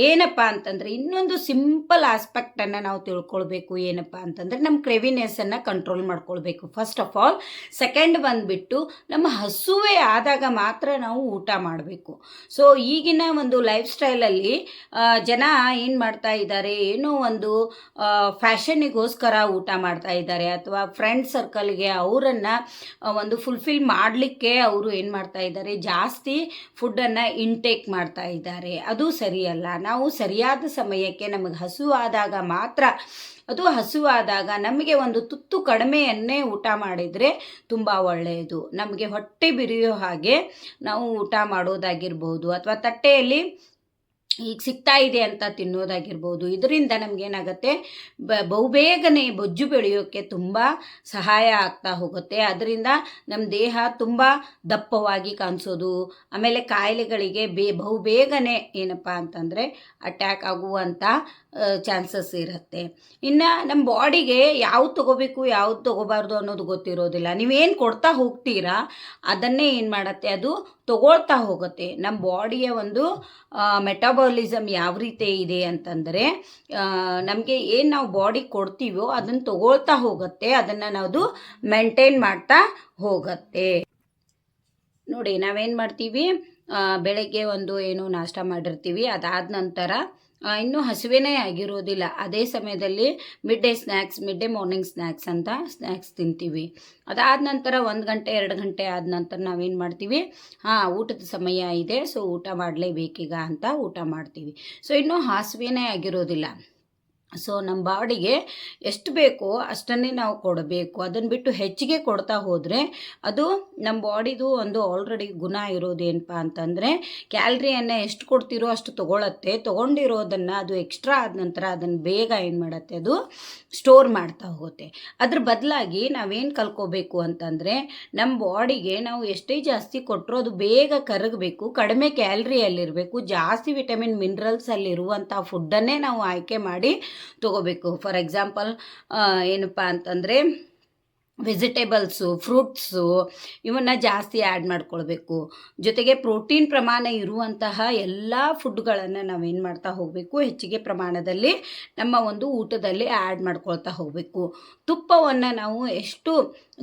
ಏನಪ್ಪ ಅಂತಂದರೆ ಇನ್ನೊಂದು ಸಿಂಪಲ್ ಆಸ್ಪೆಕ್ಟನ್ನು ನಾವು ತಿಳ್ಕೊಳ್ಬೇಕು. ಏನಪ್ಪ ಅಂತಂದರೆ ನಮ್ಮ ಕ್ರೇವಿನೆಸ್ಸನ್ನು ಕಂಟ್ರೋಲ್ ಮಾಡ್ಕೊಳ್ಬೇಕು ಫಸ್ಟ್ ಆಫ್ ಆಲ್. ಸೆಕೆಂಡ್ ಬಂದುಬಿಟ್ಟು ನಮ್ಮ ಹಸುವೆ ಆದಾಗ ಮಾತ್ರ ನಾವು ಊಟ ಮಾಡಬೇಕು. ಸೊ ಈಗಿನ ಒಂದು ಲೈಫ್ ಸ್ಟೈಲಲ್ಲಿ ಜನ ಏನು ಮಾಡ್ತಾ ಇದ್ದಾರೆ, ಏನೋ ಒಂದು ಫ್ಯಾಷನ್ನಿಗೋಸ್ಕರ ಊಟ ಮಾಡ್ತಾ ಇದ್ದಾರೆ, ಅಥವಾ ಫ್ರೆಂಡ್ ಸರ್ಕಲ್ಗೆ ಅವರನ್ನು ಒಂದು ಫುಲ್ಫಿಲ್ ಮಾಡಲಿಕ್ಕೆ ಅವರು ಏನು ಮಾಡ್ತಾ ಇದ್ದಾರೆ, ಜಾಸ್ತಿ ಫುಡ್ಡನ್ನು ಇಂಟೇಕ್ ಮಾಡ್ತಾ ಇದ್ದಾರೆ. ಅದು ಸರಿಯಲ್ಲ. ನಾವು ಸರಿಯಾದ ಸಮಯಕ್ಕೆ ನಮಗೆ ಹಸುವಾದಾಗ ಮಾತ್ರ, ಅದು ಹಸುವಾದಾಗ ನಮಗೆ ಒಂದು ತುತ್ತು ಕಡಿಮೆಯನ್ನೇ ಊಟ ಮಾಡಿದರೆ ತುಂಬ ಒಳ್ಳೆಯದು. ನಮಗೆ ಹೊಟ್ಟೆ ಬಿರಿಯೋ ಹಾಗೆ ನಾವು ಊಟ ಮಾಡೋದಾಗಿರ್ಬೋದು, ಅಥವಾ ತಟ್ಟೆಯಲ್ಲಿ ಈಗ ಸಿಗ್ತಾ ಇದೆ ಅಂತ ತಿನ್ನೋದಾಗಿರ್ಬೋದು. ಇದರಿಂದ ನಮಗೇನಾಗುತ್ತೆ, ಬಹುಬೇಗನೆ ಬೊಜ್ಜು ಬೆಳೆಯೋಕ್ಕೆ ತುಂಬ ಸಹಾಯ ಆಗ್ತಾ ಹೋಗುತ್ತೆ. ಅದರಿಂದ ನಮ್ಮ ದೇಹ ತುಂಬ ದಪ್ಪವಾಗಿ ಕಾಣಿಸೋದು, ಆಮೇಲೆ ಕಾಯಿಲೆಗಳಿಗೆ ಬಹುಬೇಗನೆ ಏನಪ್ಪ ಅಂತಂದರೆ ಅಟ್ಯಾಕ್ ಆಗುವಂಥ ಚಾನ್ಸಸ್ ಇರುತ್ತೆ. ಇನ್ನು ನಮ್ಮ ಬಾಡಿಗೆ ಯಾವ್ದು ತೊಗೋಬೇಕು ಯಾವ್ದು ತೊಗೋಬಾರ್ದು ಅನ್ನೋದು ಗೊತ್ತಿರೋದಿಲ್ಲ. ನೀವೇನು ಕೊಡ್ತಾ ಹೋಗ್ತೀರಾ ಅದನ್ನೇ ಏನು ಮಾಡುತ್ತೆ, ಅದು ತೊಗೊಳ್ತಾ ಹೋಗುತ್ತೆ. ನಮ್ಮ ಬಾಡಿಯ ಒಂದು ಮೆಟಾಬಾಲಿಸಮ್ ಯಾವ ರೀತಿ ಇದೆ ಅಂತಂದರೆ, ನಮಗೆ ಏನು ನಾವು ಬಾಡಿ ಕೊಡ್ತೀವೋ ಅದನ್ನು ತೊಗೊಳ್ತಾ ಹೋಗುತ್ತೆ, ಅದನ್ನು ನಾವು ಮೇಂಟೈನ್ ಮಾಡ್ತಾ ಹೋಗುತ್ತೆ. ನೋಡಿ, ನಾವೇನು ಮಾಡ್ತೀವಿ, ಬೆಳಗ್ಗೆ ಒಂದು ಏನು ನಾಷ್ಟ ಮಾಡಿರ್ತೀವಿ, ಅದಾದ ನಂತರ ಇನ್ನೂ ಹಸಿವೆನೇ ಆಗಿರೋದಿಲ್ಲ. ಅದೇ ಸಮಯದಲ್ಲಿ ಮಿಡ್ ಡೇ ಮಾರ್ನಿಂಗ್ ಸ್ನ್ಯಾಕ್ಸ್ ಅಂತ ಸ್ನ್ಯಾಕ್ಸ್ ತಿಂತೀವಿ. ಅದಾದ ನಂತರ 1 ಗಂಟೆ 2 ಗಂಟೆ ಆದ ನಂತರ ನಾವೇನು ಮಾಡ್ತೀವಿ, ಊಟದ ಸಮಯ ಇದೆ, ಸೊ ಊಟ ಮಾಡಲೇಬೇಕೀಗ ಅಂತ ಊಟ ಮಾಡ್ತೀವಿ. ಸೊ ಇನ್ನೂ ಹಸಿವೆನೇ ಆಗಿರೋದಿಲ್ಲ. ಸೊ ನಮ್ಮ ಬಾಡಿಗೆ ಎಷ್ಟು ಬೇಕೋ ಅಷ್ಟನ್ನೇ ನಾವು ಕೊಡಬೇಕು. ಅದನ್ನು ಬಿಟ್ಟು ಹೆಚ್ಚಿಗೆ ಕೊಡ್ತಾ ಹೋದರೆ ಅದು ನಮ್ಮ ಬಾಡಿದು ಒಂದು ಆಲ್ರೆಡಿ ಗುಣ ಇರೋದೇನಪ್ಪ ಅಂತಂದರೆ, ಕ್ಯಾಲ್ರಿಯನ್ನು ಎಷ್ಟು ಕೊಡ್ತಿರೋ ಅಷ್ಟು ತೊಗೊಳತ್ತೆ. ತೊಗೊಂಡಿರೋದನ್ನು ಅದು ಎಕ್ಸ್ಟ್ರಾ ಆದ ನಂತರ ಅದನ್ನು ಬೇಗ ಏನು ಮಾಡುತ್ತೆ, ಅದು ಸ್ಟೋರ್ ಮಾಡ್ತಾ ಹೋಗುತ್ತೆ. ಅದ್ರ ಬದಲಾಗಿ ನಾವೇನು ಕಲ್ಕೋಬೇಕು ಅಂತಂದರೆ, ನಮ್ಮ ಬಾಡಿಗೆ ನಾವು ಎಷ್ಟೇ ಜಾಸ್ತಿ ಕೊಟ್ಟರು ಅದು ಬೇಗ ಕರಗಬೇಕು, ಕಡಿಮೆ ಕ್ಯಾಲ್ರಿಯಲ್ಲಿರಬೇಕು, ಜಾಸ್ತಿ ವಿಟಮಿನ್ ಮಿನರಲ್ಸ್ ಅಲ್ಲಿರುವಂಥ ಫುಡ್ಡನ್ನೇ ನಾವು ಆಯ್ಕೆ ಮಾಡಿ ತಗೋಬೇಕು. ಫಾರ್ ಎಕ್ಸಾಂಪಲ್ ಏನಪ್ಪ ಅಂತಂದರೆ, ವೆಜಿಟೇಬಲ್ಸು, ಫ್ರೂಟ್ಸು ಇವನ್ನ ಜಾಸ್ತಿ ಆ್ಯಡ್ ಮಾಡ್ಕೊಳ್ಬೇಕು. ಜೊತೆಗೆ ಪ್ರೋಟೀನ್ ಪ್ರಮಾಣ ಇರುವಂತಹ ಎಲ್ಲ ಫುಡ್ಗಳನ್ನು ನಾವೇನು ಮಾಡ್ತಾ ಹೋಗಬೇಕು, ಹೆಚ್ಚಿಗೆ ಪ್ರಮಾಣದಲ್ಲಿ ನಮ್ಮ ಒಂದು ಊಟದಲ್ಲಿ ಆ್ಯಡ್ ಮಾಡ್ಕೊಳ್ತಾ ಹೋಗಬೇಕು. ತುಪ್ಪವನ್ನು ನಾವು ಎಷ್ಟು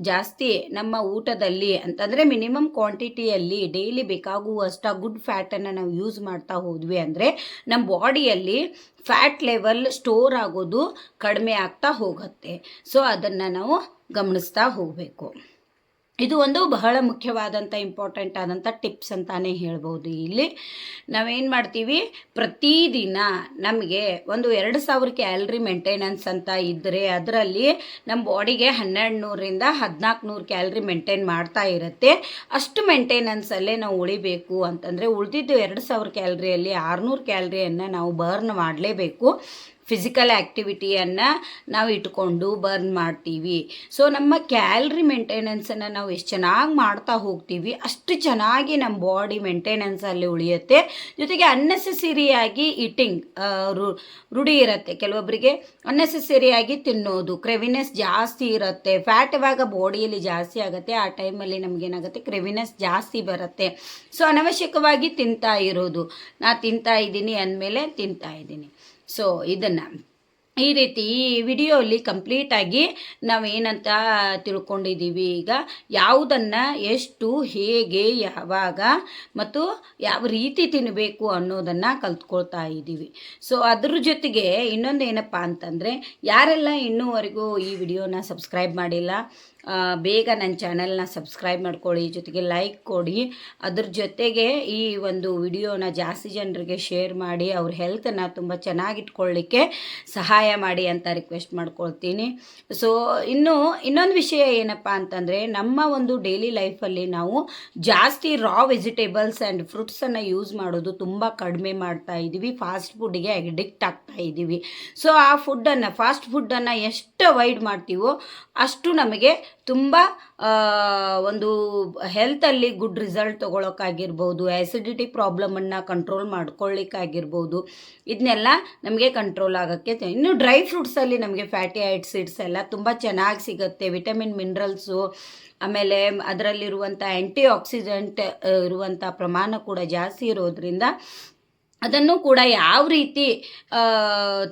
ಜಾಸ್ತಿ ನಮ್ಮ ಊಟದಲ್ಲಿ ಅಂತಂದರೆ ಮಿನಿಮಮ್ ಕ್ವಾಂಟಿಟಿಯಲ್ಲಿ ಡೈಲಿ ಬೇಕಾಗುವಷ್ಟು ಗುಡ್ ಫ್ಯಾಟನ್ನು ನಾವು ಯೂಸ್ ಮಾಡ್ತಾ ಹೋದ್ವಿ ಅಂದರೆ ನಮ್ಮ ಬಾಡಿಯಲ್ಲಿ ಫ್ಯಾಟ್ ಲೆವೆಲ್ ಸ್ಟೋರ್ ಆಗೋದು ಕಡಿಮೆ ಆಗ್ತಾ ಹೋಗುತ್ತೆ. ಸೊ ಅದನ್ನು ನಾವು ಗಮನಿಸ್ತಾ ಹೋಗಬೇಕು. ಇದು ಒಂದು ಬಹಳ ಮುಖ್ಯವಾದಂಥ ಇಂಪಾರ್ಟೆಂಟ್ ಆದಂಥ ಟಿಪ್ಸ್ ಅಂತಾನೆ ಹೇಳ್ಬೋದು. ಇಲ್ಲಿ ನಾವೇನು ಮಾಡ್ತೀವಿ, ಪ್ರತಿದಿನ ನಮಗೆ ಒಂದು 2000 ಕ್ಯಾಲರಿ ಮೇಂಟೆನೆನ್ಸ್ ಅಂತ ಇದ್ದರೆ ಅದರಲ್ಲಿ ನಮ್ಮ ಬಾಡಿಗೆ 1200ರಿಂದ 1400 ಕ್ಯಾಲರಿ ಮೇಂಟೈನ್ ಮಾಡ್ತಾ ಇರುತ್ತೆ. ಅಷ್ಟು ಮೇಂಟೆನೆನ್ಸಲ್ಲೇ ನಾವು ಉಳಿಬೇಕು ಅಂತಂದರೆ ಉಳಿದಿದ್ದು 2000 ಕ್ಯಾಲರಿಯಲ್ಲಿ 600 ಕ್ಯಾಲರಿಯನ್ನು ನಾವು ಬರ್ನ್ ಮಾಡಲೇಬೇಕು. ಫಿಸಿಕಲ್ ಆ್ಯಕ್ಟಿವಿಟಿಯನ್ನು ನಾವು ಇಟ್ಕೊಂಡು ಬರ್ನ್ ಮಾಡ್ತೀವಿ. ಸೊ ನಮ್ಮ ಕ್ಯಾಲ್ರಿ ಮೇಂಟೆನೆನ್ಸನ್ನು ನಾವು ಎಷ್ಟು ಚೆನ್ನಾಗಿ ಮಾಡ್ತಾ ಹೋಗ್ತೀವಿ ಅಷ್ಟು ಚೆನ್ನಾಗಿ ನಮ್ಮ ಬಾಡಿ ಮೇಂಟೆನೆನ್ಸಲ್ಲಿ ಉಳಿಯುತ್ತೆ. ಜೊತೆಗೆ ಅನ್ನೆಸೆಸರಿಯಾಗಿ ಈಟಿಂಗ್ ರೂಢಿ ಇರುತ್ತೆ. ಕೆಲವೊಬ್ಬರಿಗೆ ಅನ್ನೆಸೆಸರಿಯಾಗಿ ತಿನ್ನೋದು, ಕ್ರೆವಿನೆಸ್ ಜಾಸ್ತಿ ಇರುತ್ತೆ. ಫ್ಯಾಟ್ ಇವಾಗ ಬಾಡಿಯಲ್ಲಿ ಜಾಸ್ತಿ ಆಗುತ್ತೆ, ಆ ಟೈಮಲ್ಲಿ ನಮಗೇನಾಗುತ್ತೆ, ಕ್ರೆವಿನೆಸ್ ಜಾಸ್ತಿ ಬರುತ್ತೆ. ಸೊ ಅನವಶ್ಯಕವಾಗಿ ತಿಂತಾ ಇರೋದು, ನಾ ತಿಂತಾ ಇದ್ದೀನಿ ಅಂದಮೇಲೆ ತಿಂತಾ ಇದ್ದೀನಿ. ಸೊ ಇದನ್ನು ಈ ರೀತಿ ಈ ವಿಡಿಯೋಲಿ ಕಂಪ್ಲೀಟಾಗಿ ನಾವೇನಂತ ತಿಳ್ಕೊಂಡಿದ್ದೀವಿ, ಈಗ ಯಾವುದನ್ನು ಎಷ್ಟು, ಹೇಗೆ, ಯಾವಾಗ ಮತ್ತು ಯಾವ ರೀತಿ ತಿನ್ನಬೇಕು ಅನ್ನೋದನ್ನು ಕಲ್ತ್ಕೊಳ್ತಾ ಇದ್ದೀವಿ. ಸೊ ಅದ್ರ ಜೊತೆಗೆ ಇನ್ನೊಂದು ಏನಪ್ಪ ಅಂತಂದರೆ, ಯಾರೆಲ್ಲ ಇನ್ನೂವರೆಗೂ ಈ ವಿಡಿಯೋನ ಸಬ್ಸ್ಕ್ರೈಬ್ ಮಾಡಿಲ್ಲ ಬೇಗ ನನ್ನ ಚಾನಲ್ನ ಸಬ್ಸ್ಕ್ರೈಬ್ ಮಾಡ್ಕೊಳ್ಳಿ, ಜೊತೆಗೆ ಲೈಕ್ ಕೊಡಿ. ಅದ್ರ ಜೊತೆಗೆ ಈ ಒಂದು ವಿಡಿಯೋನ ಜಾಸ್ತಿ ಜನರಿಗೆ ಶೇರ್ ಮಾಡಿ ಅವ್ರ ಹೆಲ್ತನ್ನು ತುಂಬ ಚೆನ್ನಾಗಿಟ್ಕೊಳ್ಳಿಕ್ಕೆ ಸಹಾಯ ಮಾಡಿ ಅಂತ ರಿಕ್ವೆಸ್ಟ್ ಮಾಡ್ಕೊಳ್ತೀನಿ. ಸೊ ಇನ್ನೊಂದು ವಿಷಯ ಏನಪ್ಪ ಅಂತಂದರೆ, ನಮ್ಮ ಒಂದು ಡೈಲಿ ಲೈಫಲ್ಲಿ ನಾವು ಜಾಸ್ತಿ ರಾ ವೆಜಿಟೇಬಲ್ಸ್ ಆ್ಯಂಡ್ ಫ್ರೂಟ್ಸನ್ನು ಯೂಸ್ ಮಾಡೋದು ತುಂಬ ಕಡಿಮೆ ಮಾಡ್ತಾ ಇದ್ದೀವಿ. ಫಾಸ್ಟ್ ಫುಡ್ಗೆ ಅಡಿಕ್ಟ್ ಆಗ್ತಾ ಇದ್ದೀವಿ. ಸೊ ಆ ಫಾಸ್ಟ್ ಫುಡ್ಡನ್ನು ಎಷ್ಟು ಅವಾಯ್ಡ್ ಮಾಡ್ತೀವೋ ಅಷ್ಟು ನಮಗೆ ತುಂಬ ಒಂದು ಹೆಲ್ತಲ್ಲಿ ಗುಡ್ ರಿಸಲ್ಟ್ ತೊಗೊಳಕ್ಕಾಗಿರ್ಬೋದು, ಆ್ಯಸಿಡಿಟಿ ಪ್ರಾಬ್ಲಮನ್ನು ಕಂಟ್ರೋಲ್ ಮಾಡ್ಕೊಳ್ಳಿಕ್ಕಾಗಿರ್ಬೋದು, ಇದನ್ನೆಲ್ಲ ನಮಗೆ ಕಂಟ್ರೋಲ್ ಆಗೋಕ್ಕೆ. ಇನ್ನು ಡ್ರೈ ಫ್ರೂಟ್ಸಲ್ಲಿ ನಮಗೆ ಫ್ಯಾಟಿ ಆ್ಯಸಿಡ್ಸ್ ಎಲ್ಲ ತುಂಬ ಚೆನ್ನಾಗಿ ಸಿಗುತ್ತೆ. ವಿಟಮಿನ್ ಮಿನರಲ್ಸು, ಆಮೇಲೆ ಅದರಲ್ಲಿರುವಂಥ ಆ್ಯಂಟಿ ಆಕ್ಸಿಡೆಂಟ್ ಇರುವಂಥ ಪ್ರಮಾಣ ಕೂಡ ಜಾಸ್ತಿ ಇರೋದ್ರಿಂದ ಅದನ್ನು ಕೂಡ ಯಾವ ರೀತಿ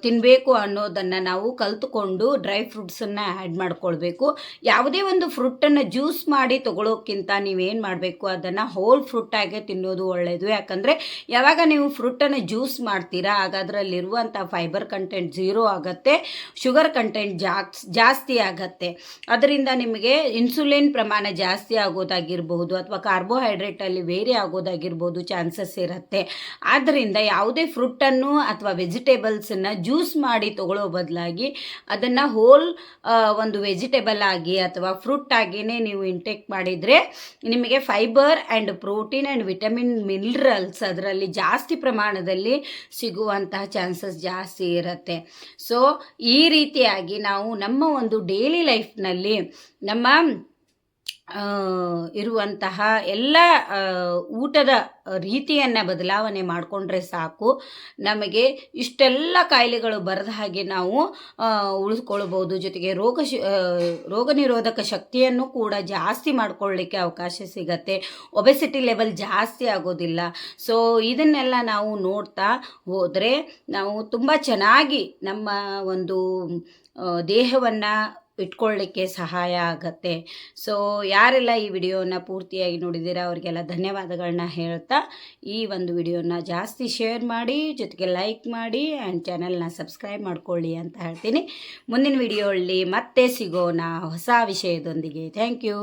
ತಿನ್ನಬೇಕು ಅನ್ನೋದನ್ನು ನಾವು ಕಲಿತುಕೊಂಡು ಡ್ರೈ ಫ್ರೂಟ್ಸನ್ನು ಆ್ಯಡ್ ಮಾಡ್ಕೊಳ್ಬೇಕು. ಯಾವುದೇ ಒಂದು ಫ್ರೂಟನ್ನು ಜ್ಯೂಸ್ ಮಾಡಿ ತೊಗೊಳೋಕ್ಕಿಂತ ನೀವೇನು ಮಾಡಬೇಕು, ಅದನ್ನು ಹೋಲ್ ಫ್ರೂಟಾಗೆ ತಿನ್ನೋದು ಒಳ್ಳೆಯದು. ಯಾಕಂದರೆ ಯಾವಾಗ ನೀವು ಫ್ರೂಟನ್ನು ಜ್ಯೂಸ್ ಮಾಡ್ತೀರಾ ಆಗ ಅದರಲ್ಲಿರುವಂಥ ಫೈಬರ್ ಕಂಟೆಂಟ್ 0 ಆಗುತ್ತೆ, ಶುಗರ್ ಕಂಟೆಂಟ್ ಜಾಸ್ತಿ ಆಗುತ್ತೆ. ಅದರಿಂದ ನಿಮಗೆ ಇನ್ಸುಲಿನ್ ಪ್ರಮಾಣ ಜಾಸ್ತಿ ಆಗೋದಾಗಿರ್ಬೋದು ಅಥವಾ ಕಾರ್ಬೋಹೈಡ್ರೇಟಲ್ಲಿ ವೇರಿ ಆಗೋದಾಗಿರ್ಬೋದು ಚಾನ್ಸಸ್ ಇರುತ್ತೆ. ಆದ್ದರಿಂದ ಯಾವುದೇ ಫ್ರೂಟನ್ನು ಅಥವಾ ವೆಜಿಟೇಬಲ್ಸನ್ನು ಜ್ಯೂಸ್ ಮಾಡಿ ತಗೊಳ್ಳೋ ಬದಲಾಗಿ ಅದನ್ನು ಹೋಲ್ ಒಂದು ವೆಜಿಟೇಬಲ್ ಆಗಿ ಅಥವಾ ಫ್ರೂಟ್ ಆಗಿಯೇ ನೀವು ಇಂಟೇಕ್ ಮಾಡಿದರೆ ನಿಮಗೆ fibre and protein and vitamin minerals ಅದರಲ್ಲಿ ಜಾಸ್ತಿ ಪ್ರಮಾಣದಲ್ಲಿ ಸಿಗುವಂತಹ ಚಾನ್ಸಸ್ ಜಾಸ್ತಿ ಇರುತ್ತೆ. ಸೊ ಈ ರೀತಿಯಾಗಿ ನಾವು ನಮ್ಮ ಒಂದು ಡೈಲಿ ಲೈಫ್ನಲ್ಲಿ ನಮ್ಮ ಇರುವಂತಹ ಎಲ್ಲ ಊಟದ ರೀತಿಯನ್ನು ಬದಲಾವಣೆ ಮಾಡಿಕೊಂಡ್ರೆ ಸಾಕು, ನಮಗೆ ಇಷ್ಟೆಲ್ಲ ಕಾಯಿಲೆಗಳು ಬರದ ಹಾಗೆ ನಾವು ಉಳಿಸ್ಕೊಳ್ಬೋದು. ಜೊತೆಗೆ ರೋಗ ನಿರೋಧಕ ಶಕ್ತಿಯನ್ನು ಕೂಡ ಜಾಸ್ತಿ ಮಾಡ್ಕೊಳ್ಳಿಕ್ಕೆ ಅವಕಾಶ ಸಿಗತ್ತೆ. ಒಬೆಸಿಟಿ ಲೆವೆಲ್ ಜಾಸ್ತಿ ಆಗೋದಿಲ್ಲ. ಸೊ ಇದನ್ನೆಲ್ಲ ನಾವು ನೋಡ್ತಾ ಹೋದರೆ ನಾವು ತುಂಬ ಚೆನ್ನಾಗಿ ನಮ್ಮ ಒಂದು ದೇಹವನ್ನು ಇಟ್ಕೊಳ್ಳಿಕ್ಕೆ ಸಹಾಯ ಆಗತ್ತೆ. ಸೊ ಯಾರೆಲ್ಲ ಈ ವಿಡಿಯೋನ ಪೂರ್ತಿಯಾಗಿ ನೋಡಿದ್ದೀರಾ ಅವರಿಗೆಲ್ಲ ಧನ್ಯವಾದಗಳನ್ನ ಹೇಳ್ತಾ ಈ ಒಂದು ವಿಡಿಯೋನ ಜಾಸ್ತಿ ಶೇರ್ ಮಾಡಿ, ಜೊತೆಗೆ ಲೈಕ್ ಮಾಡಿ ಆ್ಯಂಡ್ ಚಾನಲ್ನ ಸಬ್ಸ್ಕ್ರೈಬ್ ಮಾಡ್ಕೊಳ್ಳಿ ಅಂತ ಹೇಳ್ತೀನಿ. ಮುಂದಿನ ವಿಡಿಯೋಲ್ಲಿ ಮತ್ತೆ ಸಿಗೋಣ ಹೊಸ ವಿಷಯದೊಂದಿಗೆ. Thank you.